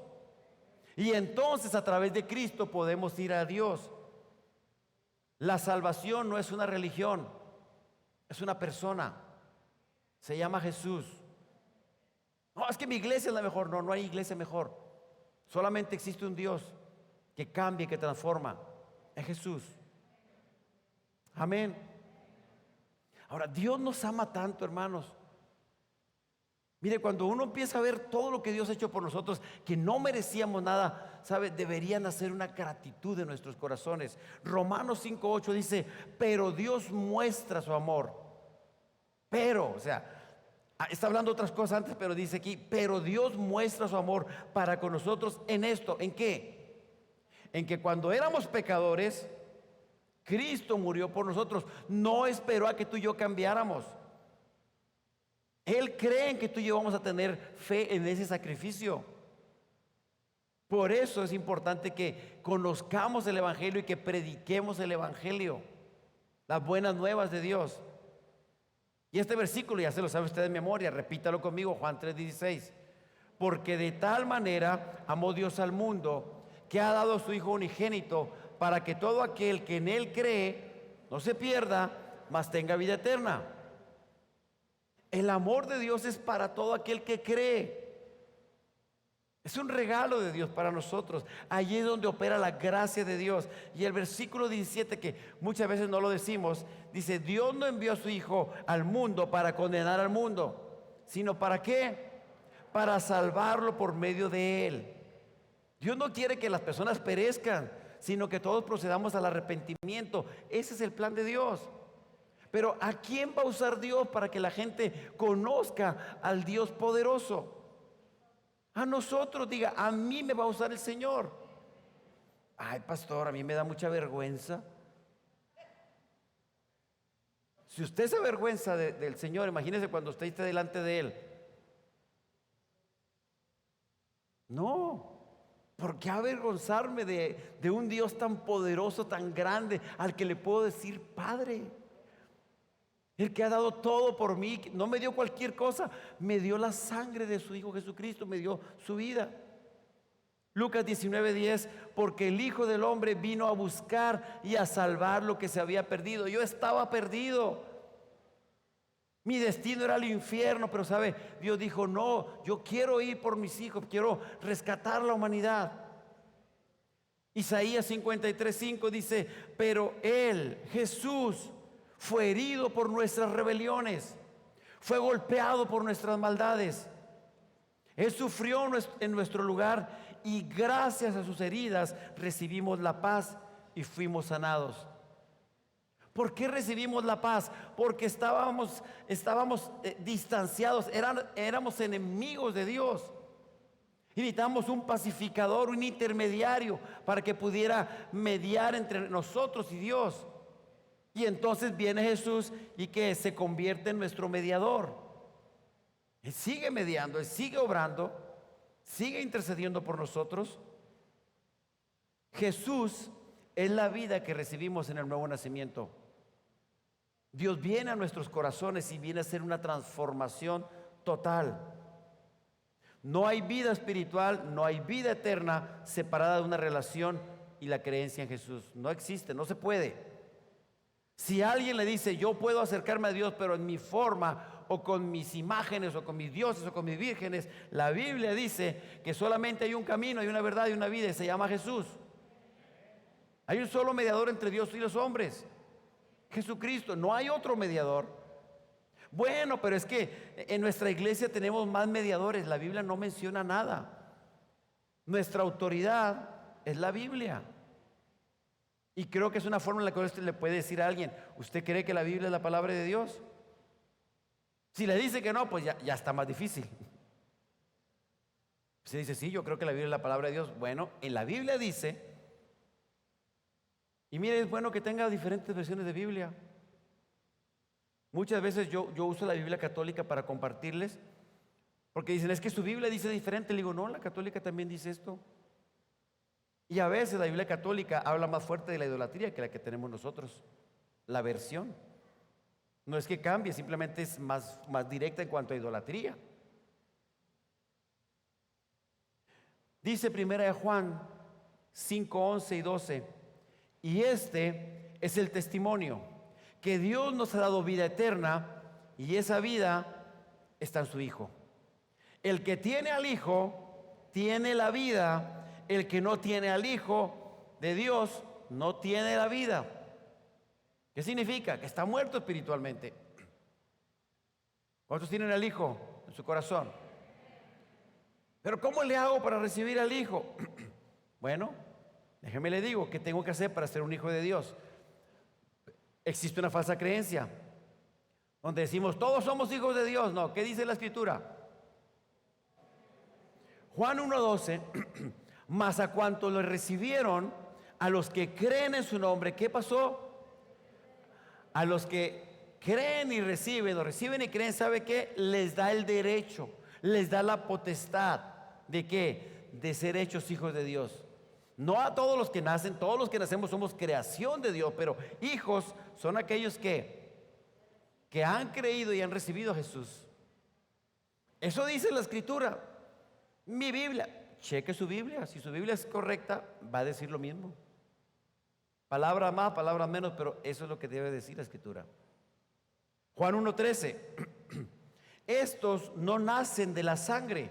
Y entonces a través de Cristo podemos ir a Dios. La salvación no es una religión, es una persona. Se llama Jesús. No, es que mi iglesia es la mejor. No, no hay iglesia mejor. Solamente existe un Dios que cambia y que transforma. Es Jesús. Amén. Ahora, Dios nos ama tanto, hermanos. Mire, cuando uno empieza a ver todo lo que Dios ha hecho por nosotros, que no merecíamos nada, ¿sabe? Debería nacer una gratitud en nuestros corazones. Romanos 5:8 dice, pero Dios muestra su amor. Pero, o sea, está hablando otras cosas antes, pero dice aquí, pero Dios muestra su amor para con nosotros en esto. ¿En qué? En que cuando éramos pecadores, Cristo murió por nosotros. No esperó a que tú y yo cambiáramos. Él cree en que tú y yo vamos a tener fe en ese sacrificio. Por eso es importante que conozcamos el Evangelio y que prediquemos el Evangelio, las buenas nuevas de Dios. Y este versículo ya se lo sabe usted de memoria, repítalo conmigo, Juan 3:16. Porque de tal manera amó Dios al mundo, que ha dado a su Hijo unigénito, para que todo aquel que en Él cree no se pierda, mas tenga vida eterna. El amor de Dios es para todo aquel que cree. Es un regalo de Dios para nosotros. Allí es donde opera la gracia de Dios. Y el versículo 17, que muchas veces no lo decimos, dice, Dios no envió a su Hijo al mundo para condenar al mundo, sino ¿para qué? Para salvarlo por medio de Él. Dios no quiere que las personas perezcan, sino que todos procedamos al arrepentimiento. Ese es el plan de Dios. Pero ¿a quién va a usar Dios para que la gente conozca al Dios poderoso? A nosotros, diga, a mí me va a usar el Señor. Ay, pastor, a mí me da mucha vergüenza. Si usted se avergüenza del Señor, imagínese cuando usted esté delante de Él. No. ¿Por qué avergonzarme de un Dios tan poderoso, tan grande, al que le puedo decir Padre? El que ha dado todo por mí, no me dio cualquier cosa, me dio la sangre de su Hijo Jesucristo, me dio su vida. Lucas 19:10, porque el Hijo del Hombre vino a buscar y a salvar lo que se había perdido. Yo estaba perdido. Mi destino era el infierno, pero sabe, Dios dijo, no, yo quiero ir por mis hijos, quiero rescatar la humanidad. Isaías 53:5 dice, pero Él, Jesús, fue herido por nuestras rebeliones, fue golpeado por nuestras maldades. Él sufrió en nuestro lugar y gracias a sus heridas recibimos la paz y fuimos sanados. ¿Por qué recibimos la paz? Porque estábamos distanciados, éramos enemigos de Dios. Y necesitamos un pacificador, un intermediario para que pudiera mediar entre nosotros y Dios. Y entonces viene Jesús y que se convierte en nuestro mediador. Él sigue mediando, Él sigue obrando, sigue intercediendo por nosotros. Jesús es la vida que recibimos en el nuevo nacimiento. Dios viene a nuestros corazones y viene a hacer una transformación total. No hay vida espiritual, no hay vida eterna separada de una relación y la creencia en Jesús. No existe, no se puede. Si alguien le dice, yo puedo acercarme a Dios, pero en mi forma, o con mis imágenes, o con mis dioses, o con mis vírgenes, la Biblia dice que solamente hay un camino, hay una verdad y una vida, y se llama Jesús. Hay un solo mediador entre Dios y los hombres, Jesucristo, no hay otro mediador. Bueno, pero es que en nuestra iglesia tenemos más mediadores, la Biblia no menciona nada. Nuestra autoridad es la Biblia. Y creo que es una forma en la que usted le puede decir a alguien, ¿usted cree que la Biblia es la palabra de Dios? Si le dice que no, pues ya está más difícil. Si dice, sí, yo creo que la Biblia es la palabra de Dios. Bueno, en la Biblia dice, y mire, es bueno que tenga diferentes versiones de Biblia. Muchas veces yo uso la Biblia católica para compartirles, porque dicen, es que su Biblia dice diferente. Le digo, no, la católica también dice esto. Y a veces la Biblia católica habla más fuerte de la idolatría que la que tenemos nosotros, la versión. No es que cambie, simplemente es más directa en cuanto a idolatría. Dice primera de Juan 5, 11 y 12: y este es el testimonio, que Dios nos ha dado vida eterna, y esa vida está en su Hijo. El que tiene al Hijo tiene la vida. El que no tiene al Hijo de Dios no tiene la vida. ¿Qué significa? Que está muerto espiritualmente. ¿Cuántos tienen al Hijo en su corazón? Pero ¿cómo le hago para recibir al Hijo? Bueno, déjeme le digo, ¿qué tengo que hacer para ser un hijo de Dios? Existe una falsa creencia donde decimos todos somos hijos de Dios. No, ¿qué dice la Escritura? Juan 1:12: mas a cuanto lo recibieron, a los que creen en su nombre, ¿qué pasó? A los que creen y reciben, o reciben y creen, ¿sabe qué? Les da el derecho, les da la potestad de ¿qué? De ser hechos hijos de Dios. No a todos los que nacen, todos los que nacemos somos creación de Dios, pero hijos son aquellos que han creído y han recibido a Jesús. Eso dice la Escritura. Mi Biblia, cheque su Biblia, si su Biblia es correcta, va a decir lo mismo. Palabra más, palabra menos, pero eso es lo que debe decir la Escritura. Juan 1:13: estos no nacen de la sangre,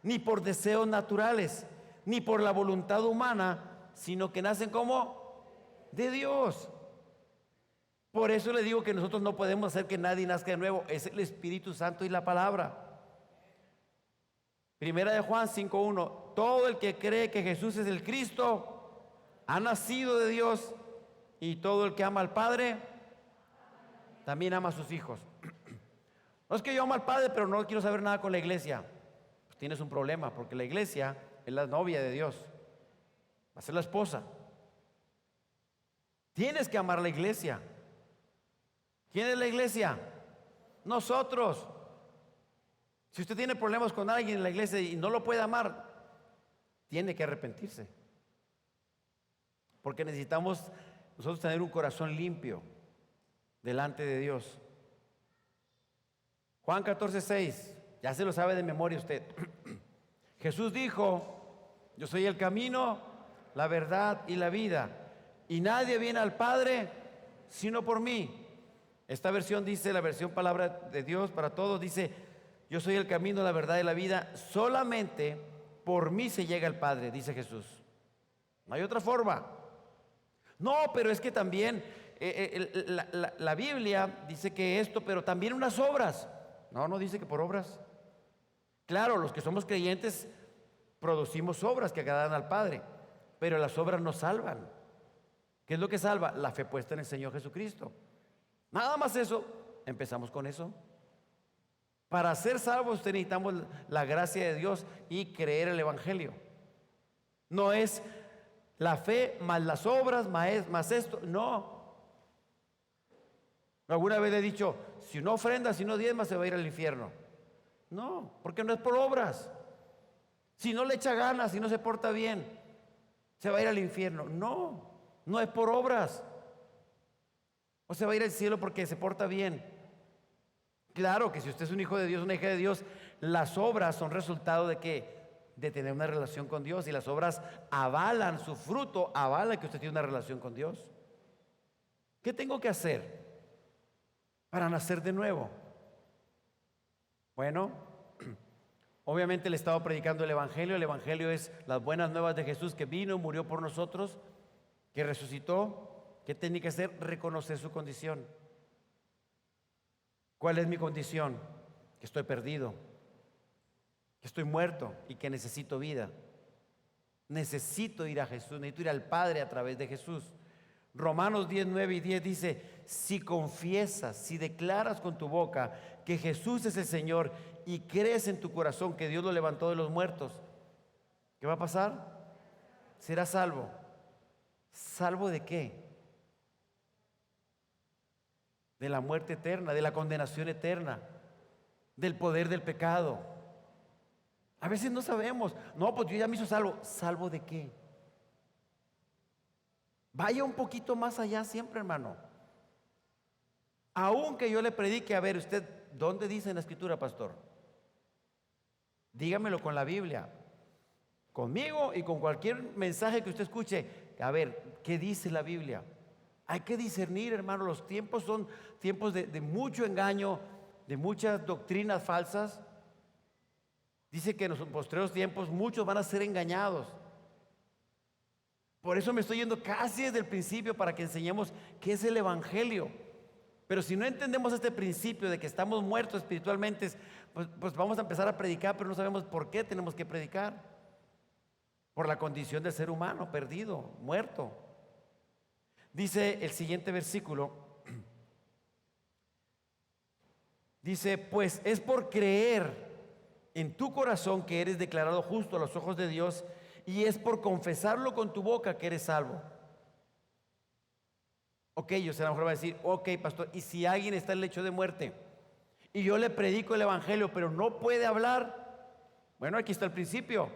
ni por deseos naturales, ni por la voluntad humana, sino que nacen como de Dios. Por eso le digo que nosotros no podemos hacer que nadie nazca de nuevo. Es el Espíritu Santo y la palabra. Primera de Juan 5:1: todo el que cree que Jesús es el Cristo ha nacido de Dios, y todo el que ama al Padre también ama a sus hijos. No es que yo amo al Padre, pero no quiero saber nada con la iglesia. Pues tienes un problema, porque la iglesia es la novia de Dios, va a ser la esposa. Tienes que amar la iglesia. ¿Quién es la iglesia? Nosotros. Si usted tiene problemas con alguien en la iglesia y no lo puede amar, tiene que arrepentirse. Porque necesitamos nosotros tener un corazón limpio delante de Dios. Juan 14:6, ya se lo sabe de memoria usted. Jesús dijo: yo soy el camino, la verdad y la vida, y nadie viene al Padre sino por mí. Esta versión dice, la versión palabra de Dios para todos, dice: yo soy el camino, la verdad y la vida, solamente por mí se llega al Padre, dice Jesús. No hay otra forma. No, pero es que también la Biblia dice que esto, pero también unas obras. No, no dice que por obras. Claro, los que somos creyentes producimos obras que agradan al Padre, pero las obras no salvan. ¿Qué es lo que salva? La fe puesta en el Señor Jesucristo. Nada más eso, empezamos con eso. Para ser salvos usted necesitamos la gracia de Dios y creer el Evangelio. No es la fe más las obras más esto, no. Alguna vez le he dicho, si no ofrenda, si no diezma, se va a ir al infierno. No, porque no es por obras. Si no le echa ganas, si no se porta bien, se va a ir al infierno. No, no es por obras. O se va a ir al cielo porque se porta bien. Claro que si usted es un hijo de Dios, una hija de Dios, las obras son resultado de que de tener una relación con Dios, y las obras avalan, su fruto avala que usted tiene una relación con Dios. ¿Qué tengo que hacer para nacer de nuevo? Bueno, obviamente le he estado predicando el Evangelio. El Evangelio es las buenas nuevas de Jesús, que vino, murió por nosotros, que resucitó. ¿Qué tenía que hacer? Reconocer su condición. ¿Cuál es mi condición? Que estoy perdido, que estoy muerto y que necesito vida. Necesito ir a Jesús, necesito ir al Padre a través de Jesús. Romanos 10, 9 y 10 dice: si confiesas, si declaras con tu boca que Jesús es el Señor y crees en tu corazón que Dios lo levantó de los muertos, ¿qué va a pasar? Serás salvo. ¿Salvo de qué? De la muerte eterna, de la condenación eterna, del poder del pecado. A veces no sabemos. No, pues yo ya me hizo salvo. ¿Salvo de qué? Vaya un poquito más allá siempre, hermano. Aunque yo le predique, a ver, usted, ¿dónde dice en la escritura, pastor? Dígamelo con la Biblia, conmigo y con cualquier mensaje que usted escuche. A ver, ¿qué dice la Biblia? Hay que discernir, hermano. Los tiempos son tiempos de mucho engaño, de muchas doctrinas falsas. Dice que en los postreros tiempos muchos van a ser engañados. Por eso me estoy yendo casi desde el principio para que enseñemos qué es el Evangelio. Pero si no entendemos este principio de que estamos muertos espiritualmente, pues vamos a empezar a predicar, pero no sabemos por qué tenemos que predicar. Por la condición del ser humano, perdido, muerto. Dice el siguiente versículo. Dice, pues es por creer en tu corazón que eres declarado justo a los ojos de Dios, y es por confesarlo con tu boca que eres salvo. Ok, yo sé, a lo mejor va a decir, ok, pastor, y si alguien está en el lecho de muerte y yo le predico el evangelio pero no puede hablar, bueno, aquí está el principio,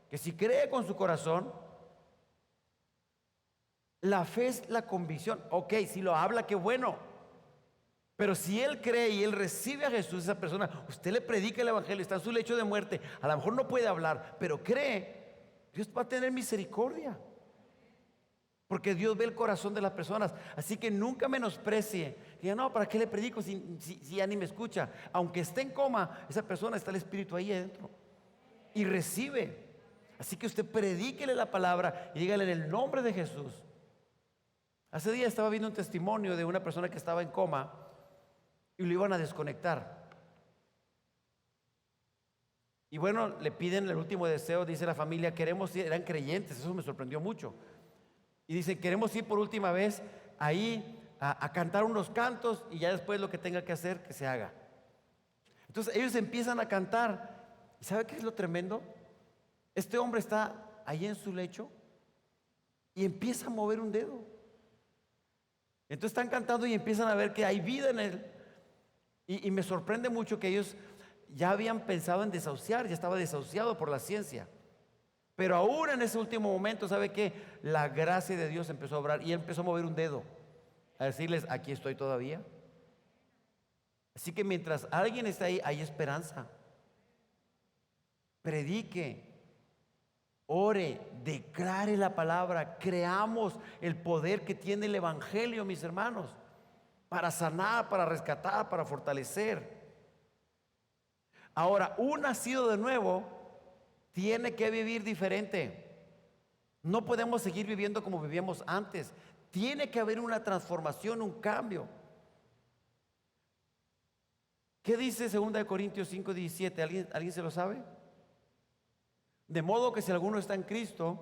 que si cree con su corazón, la fe es la convicción. Ok, si lo habla, qué bueno, pero si él cree y él recibe a Jesús, esa persona, usted le predica el evangelio, está en su lecho de muerte, a lo mejor no puede hablar, pero cree, Dios va a tener misericordia. Porque Dios ve el corazón de las personas. Así que nunca menosprecie. Diga, no, ¿para qué le predico si ya ni me escucha? Aunque esté en coma, esa persona está el Espíritu ahí adentro. Y recibe. Así que usted predíquele la palabra y dígale en el nombre de Jesús. Hace días estaba viendo un testimonio de una persona que estaba en coma y lo iban a desconectar. Y bueno, le piden el último deseo, dice la familia, queremos ir, eran creyentes, eso me sorprendió mucho. Y dicen, queremos ir por última vez ahí a cantar unos cantos y ya después lo que tenga que hacer, que se haga. Entonces ellos empiezan a cantar. ¿Y sabe qué es lo tremendo? Este hombre está ahí en su lecho y empieza a mover un dedo. Entonces están cantando y empiezan a ver que hay vida en él. Y me sorprende mucho que ellos ya habían pensado en desahuciar, ya estaba desahuciado por la ciencia. Pero aún en ese último momento, ¿sabe qué? La gracia de Dios empezó a obrar y él empezó a mover un dedo, a decirles, aquí estoy todavía. Así que mientras alguien está ahí, hay esperanza. Predique, ore, declare la palabra, creamos el poder que tiene el Evangelio, mis hermanos, para sanar, para rescatar, para fortalecer. Ahora, un nacido de nuevo tiene que vivir diferente. No podemos seguir viviendo como vivíamos antes. Tiene que haber una transformación, un cambio. ¿Qué dice 2 Corintios 5:17? ¿Alguien se lo sabe? De modo que si alguno está en Cristo,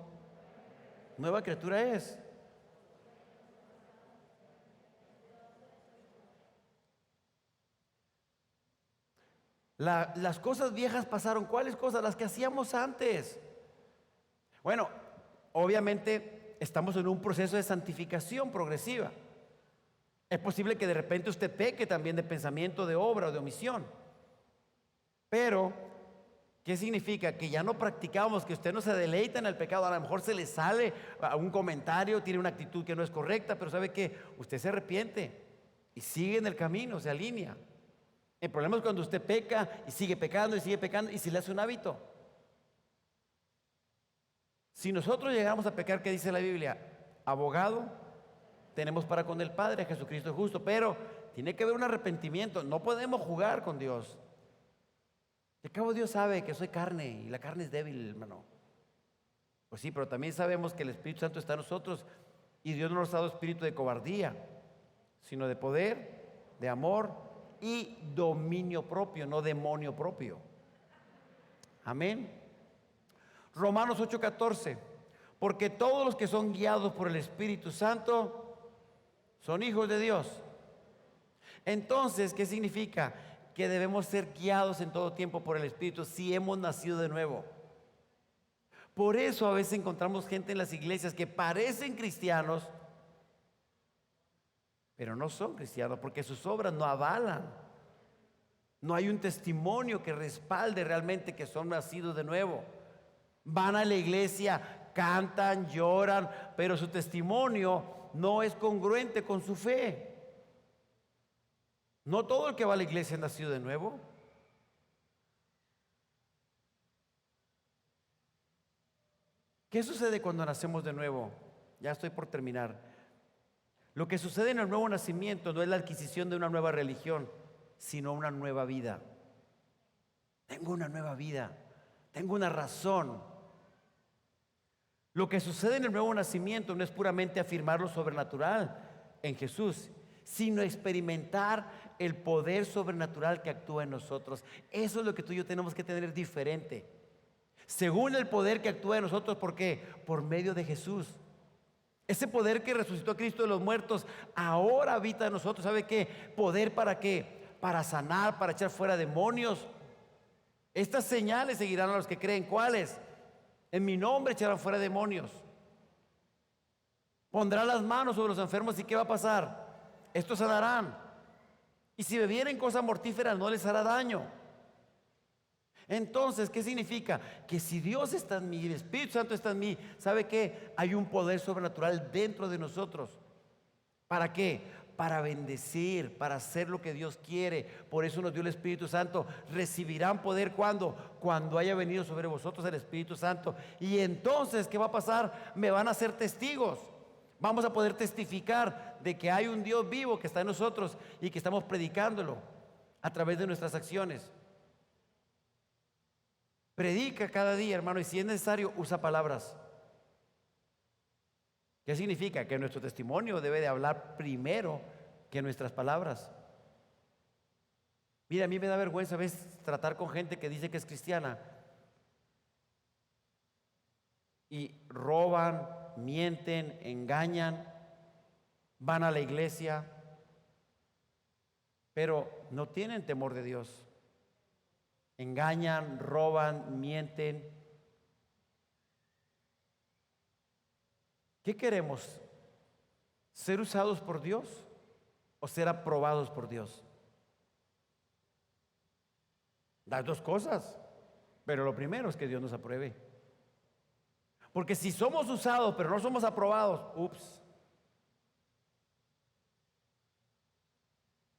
nueva criatura es. Las cosas viejas pasaron. ¿Cuáles cosas? Las que hacíamos antes. Bueno, obviamente estamos en un proceso de santificación progresiva. Es posible que de repente usted peque también de pensamiento, de obra o de omisión. Pero, ¿qué significa? Que ya no practicamos, que usted no se deleita en el pecado. A lo mejor se le sale a un comentario, tiene una actitud que no es correcta, pero ¿sabe qué? Usted se arrepiente y sigue en el camino, se alinea. El problema es cuando usted peca y sigue pecando y se le hace un hábito. Si nosotros llegamos a pecar, ¿qué dice la Biblia? Abogado tenemos para con el Padre, Jesucristo es justo, pero tiene que haber un arrepentimiento. No podemos jugar con Dios. De cabo Dios sabe que soy carne y la carne es débil, hermano. Pues sí, pero también sabemos que el Espíritu Santo está en nosotros y Dios no nos ha dado espíritu de cobardía, sino de poder, de amor y dominio propio, no demonio propio. Amén. Romanos 8:14, porque todos los que son guiados por el Espíritu Santo son hijos de Dios. Entonces, ¿qué significa? Que debemos ser guiados en todo tiempo por el Espíritu si hemos nacido de nuevo. Por eso a veces encontramos gente en las iglesias que parecen cristianos, pero no son cristianos porque sus obras no avalan. No hay un testimonio que respalde realmente que son nacidos de nuevo. Van a la iglesia, cantan, lloran, pero su testimonio no es congruente con su fe. No todo el que va a la iglesia ha nacido de nuevo. ¿Qué sucede cuando nacemos de nuevo? Ya estoy por terminar. Lo que sucede en el nuevo nacimiento no es la adquisición de una nueva religión, sino una nueva vida. Tengo una nueva vida, tengo una razón. Lo que sucede en el nuevo nacimiento no es puramente afirmar lo sobrenatural en Jesús, sino experimentar el poder sobrenatural que actúa en nosotros. Eso es lo que tú y yo tenemos que tener diferente. Según el poder que actúa en nosotros, ¿por qué? Por medio de Jesús. Ese poder que resucitó a Cristo de los muertos ahora habita en nosotros. ¿Sabe qué? ¿Poder para qué? Para sanar, para echar fuera demonios. Estas señales seguirán a los que creen. ¿Cuáles? En mi nombre echarán fuera demonios. Pondrán las manos sobre los enfermos y ¿qué va a pasar? Estos sanarán. Y si bebieren cosas mortíferas no les hará daño. Entonces, ¿qué significa? Que si Dios está en mí y el Espíritu Santo está en mí, ¿sabe qué? Hay un poder sobrenatural dentro de nosotros. ¿Para qué? Para bendecir, para hacer lo que Dios quiere. Por eso nos dio el Espíritu Santo. Recibirán poder ¿cuándo? Cuando haya venido sobre vosotros el Espíritu Santo. Y entonces, ¿qué va a pasar? Me van a hacer testigos. Vamos a poder testificar de que hay un Dios vivo que está en nosotros y que estamos predicándolo a través de nuestras acciones. Predica cada día, hermano, y si es necesario, usa palabras. ¿Qué significa? Que nuestro testimonio debe de hablar primero que nuestras palabras. Mira, a mí me da vergüenza a veces tratar con gente que dice que es cristiana y roban, mienten, engañan, van a la iglesia, pero no tienen temor de Dios. Engañan, roban, mienten. ¿Qué queremos? ¿Ser usados por Dios o ser aprobados por Dios? Las dos cosas, pero lo primero es que Dios nos apruebe. Porque si somos usados pero no somos aprobados, ups.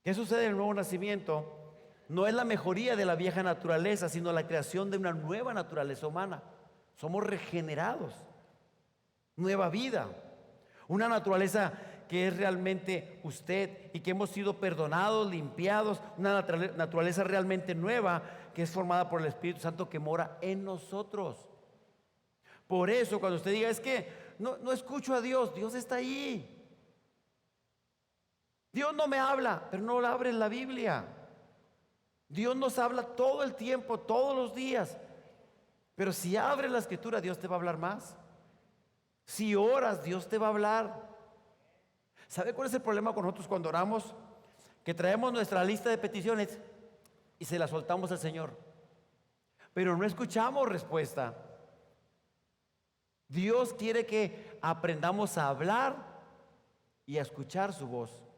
¿Qué sucede en el nuevo nacimiento? No es la mejoría de la vieja naturaleza, sino la creación de una nueva naturaleza humana. Somos regenerados, nueva vida, una naturaleza que es realmente usted y que hemos sido perdonados, limpiados, una naturaleza realmente nueva que es formada por el Espíritu Santo que mora en nosotros. Por eso cuando usted diga es que no escucho a Dios, Dios está ahí. Dios no me habla, pero no la abre en la Biblia. Dios nos habla todo el tiempo, todos los días. Pero si abres la escritura, Dios te va a hablar más. Si oras, Dios te va a hablar. ¿Sabe cuál es el problema con nosotros cuando oramos? Que traemos nuestra lista de peticiones y se la soltamos al Señor, pero no escuchamos respuesta. Dios quiere que aprendamos a hablar y a escuchar su voz.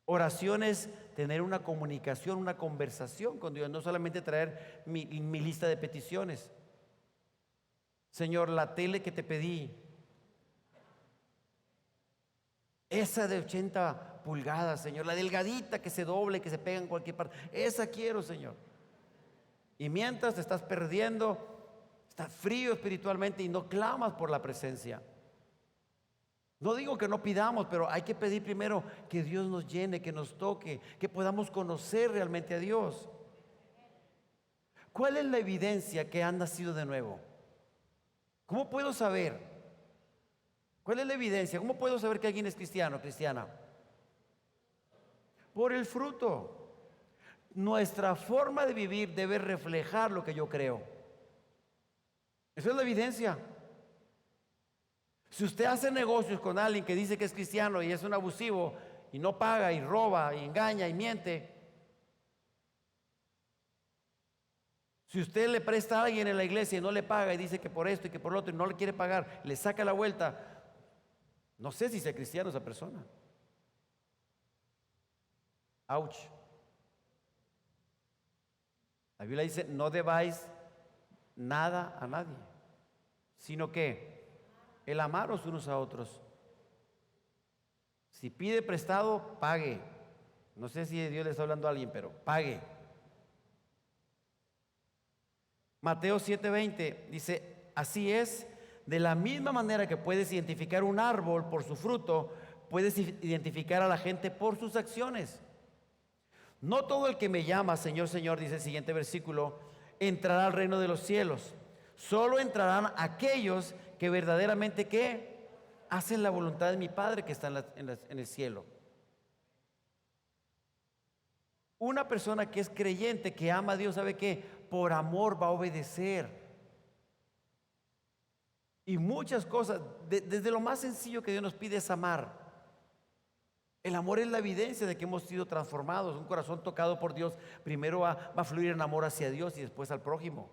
Oración es tener una comunicación, una conversación con Dios, no solamente traer mi lista de peticiones. Señor, la tele que te pedí, esa de 80 pulgadas, Señor, la delgadita que se doble, que se pega en cualquier parte, esa quiero, Señor. Y mientras te estás perdiendo, estás frío espiritualmente y no clamas por la presencia. No digo que no pidamos, pero hay que pedir primero que Dios nos llene, que nos toque, que podamos conocer realmente a Dios. ¿Cuál es la evidencia que han nacido de nuevo? ¿Cómo puedo saber? ¿Cuál es la evidencia? ¿Cómo puedo saber que alguien es cristiano o cristiana? Por el fruto. Nuestra forma de vivir debe reflejar lo que yo creo. Esa es la evidencia. Si usted hace negocios con alguien que dice que es cristiano y es un abusivo y no paga y roba y engaña y miente, si usted le presta a alguien en la iglesia y no le paga y dice que por esto y que por lo otro y no le quiere pagar, le saca la vuelta, no sé si sea cristiano esa persona. Ouch. La Biblia dice, no debáis nada a nadie, sino que el amaros unos a otros. Si pide prestado, pague. No sé si Dios le está hablando a alguien, pero pague. Mateo 7:20 dice, así es, de la misma manera que puedes identificar un árbol por su fruto, puedes identificar a la gente por sus acciones. No todo el que me llama Señor, Señor, dice el siguiente versículo, entrará al reino de los cielos. Solo entrarán aquellos que verdaderamente ¿qué? Hacen la voluntad de mi Padre que está en el cielo. Una persona que es creyente, que ama a Dios, ¿sabe qué? Por amor va a obedecer. Y muchas cosas, desde lo más sencillo que Dios nos pide es amar. El amor es la evidencia de que hemos sido transformados. Un corazón tocado por Dios primero va a fluir en amor hacia Dios y después al prójimo.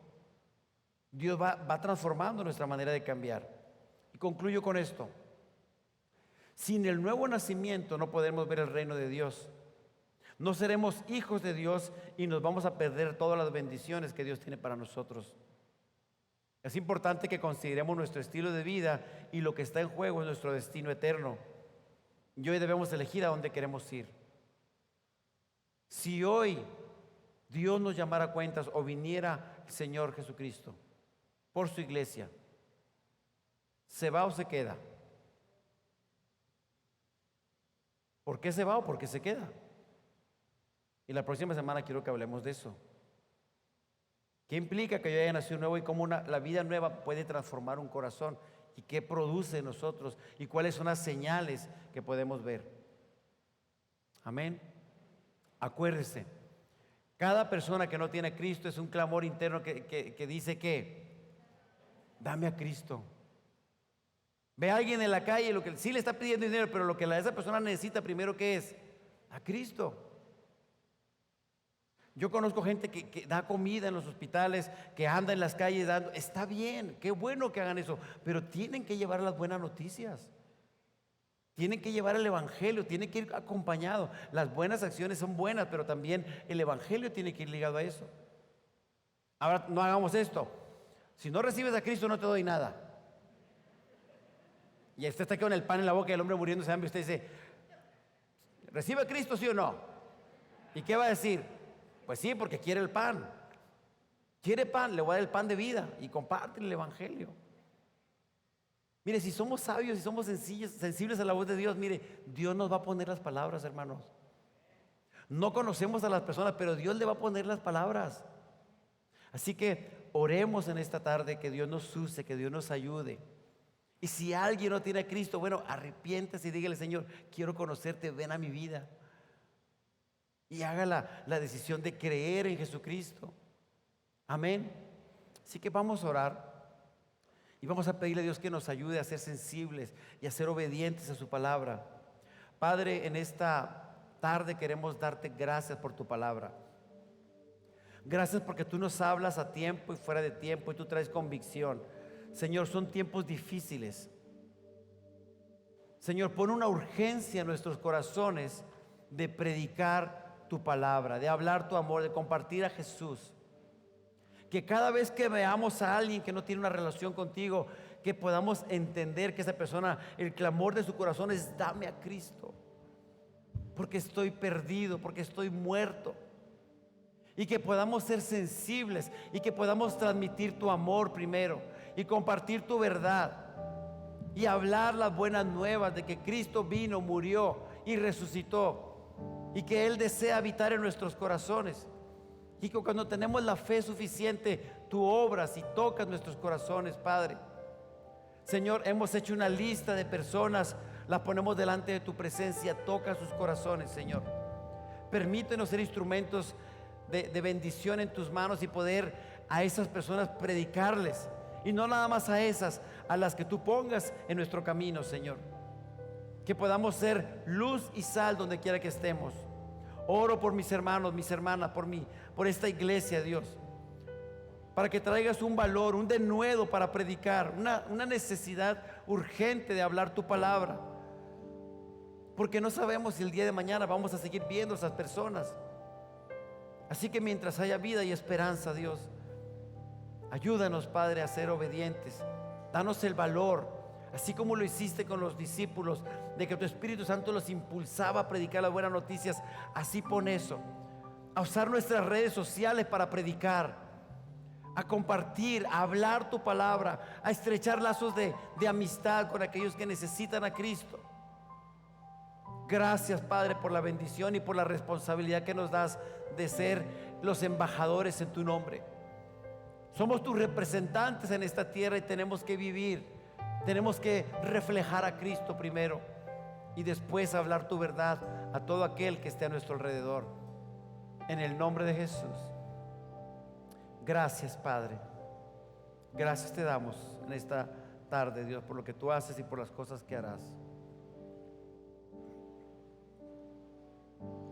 Dios va transformando nuestra manera de cambiar. Y concluyo con esto. Sin el nuevo nacimiento no podemos ver el reino de Dios. No seremos hijos de Dios y nos vamos a perder todas las bendiciones que Dios tiene para nosotros. Es importante que consideremos nuestro estilo de vida y lo que está en juego es nuestro destino eterno. Y hoy debemos elegir a dónde queremos ir. Si hoy Dios nos llamara a cuentas o viniera el Señor Jesucristo por su iglesia, ¿se va o se queda? ¿Por qué se va o por qué se queda? Y la próxima semana quiero que hablemos de eso. ¿Qué implica que yo haya nacido nuevo y cómo la vida nueva puede transformar un corazón? ¿Y qué produce en nosotros? ¿Y cuáles son las señales que podemos ver? Amén. Acuérdese, cada persona que no tiene a Cristo es un clamor interno que dice que dame a Cristo. Ve a alguien en la calle, lo que sí le está pidiendo dinero, pero lo que esa persona necesita primero, ¿qué es? A Cristo. Yo conozco gente que da comida en los hospitales, que anda en las calles dando. Está bien, qué bueno que hagan eso, pero tienen que llevar las buenas noticias. Tienen que llevar el evangelio, tienen que ir acompañado. Las buenas acciones son buenas, pero también el evangelio tiene que ir ligado a eso. Ahora no hagamos esto. Si no recibes a Cristo no te doy nada. Y usted está con el pan en la boca y el hombre muriéndose de hambre. Usted dice, ¿recibe a Cristo sí o no? ¿Y qué va a decir? Pues sí, porque quiere el pan. Quiere pan, le voy a dar el pan de vida y comparte el evangelio. Mire, si somos sabios y somos sensibles a la voz de Dios, mire, Dios nos va a poner las palabras, hermanos. No conocemos a las personas, pero Dios le va a poner las palabras. Así que oremos en esta tarde, que Dios nos use, que Dios nos ayude. Y si alguien no tiene a Cristo, bueno, arrepiéntase y dígale, Señor, quiero conocerte, ven a mi vida. Y haga la decisión de creer en Jesucristo. Amén. Así que vamos a orar. Y vamos a pedirle a Dios que nos ayude a ser sensibles y a ser obedientes a su palabra. Padre, en esta tarde queremos darte gracias por tu palabra. Gracias porque tú nos hablas a tiempo y fuera de tiempo y tú traes convicción. Señor, son tiempos difíciles. Señor, pon una urgencia en nuestros corazones de predicar tu palabra, de hablar tu amor, de compartir a Jesús. Que cada vez que veamos a alguien que no tiene una relación contigo, que podamos entender que esa persona, el clamor de su corazón es dame a Cristo, porque estoy perdido, porque estoy muerto. Y que podamos ser sensibles y que podamos transmitir tu amor primero y compartir tu verdad y hablar las buenas nuevas de que Cristo vino, murió y resucitó y que Él desea habitar en nuestros corazones. Y que cuando tenemos la fe suficiente, tú obras y tocas nuestros corazones, Padre. Señor, hemos hecho una lista de personas, las ponemos delante de tu presencia, toca sus corazones, Señor. Permítenos ser instrumentos de bendición en tus manos y poder a esas personas predicarles. Y no nada más a esas, a las que tú pongas en nuestro camino, Señor. Que podamos ser luz y sal donde quiera que estemos. Oro por mis hermanos, mis hermanas, por esta iglesia, Dios, para que traigas un valor, un denuedo para predicar, una necesidad urgente de hablar tu palabra, porque no sabemos si el día de mañana vamos a seguir viendo a esas personas. Así que mientras haya vida y esperanza, Dios, ayúdanos, Padre, a ser obedientes. Danos el valor, así como lo hiciste con los discípulos, de que tu Espíritu Santo los impulsaba a predicar las buenas noticias. Así pon eso, a usar nuestras redes sociales para predicar, a compartir, a hablar tu palabra, a estrechar lazos de amistad con aquellos que necesitan a Cristo. Gracias, Padre, por la bendición y por la responsabilidad que nos das de ser los embajadores en tu nombre. Somos tus representantes en esta tierra y tenemos que vivir, tenemos que reflejar a Cristo primero y después hablar tu verdad a todo aquel que esté a nuestro alrededor. En el nombre de Jesús. Gracias, Padre. Gracias te damos en esta tarde, Dios, por lo que tú haces y por las cosas que harás.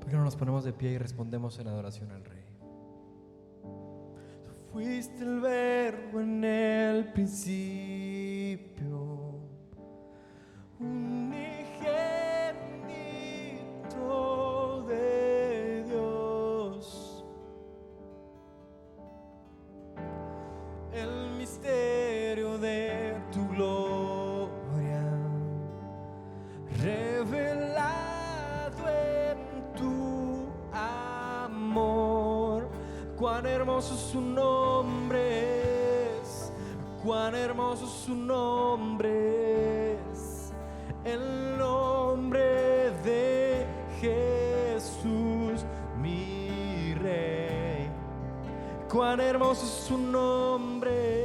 ¿Por qué no nos ponemos de pie y respondemos en adoración al Rey? Tú fuiste el verbo en el principio, unigénito de Dios, el misterio de tu gloria revelado en tu amor. Cuán hermoso su nombre es, cuán hermoso su nombre es, el nombre de Jesús mi Rey. Cuán hermoso es su nombre.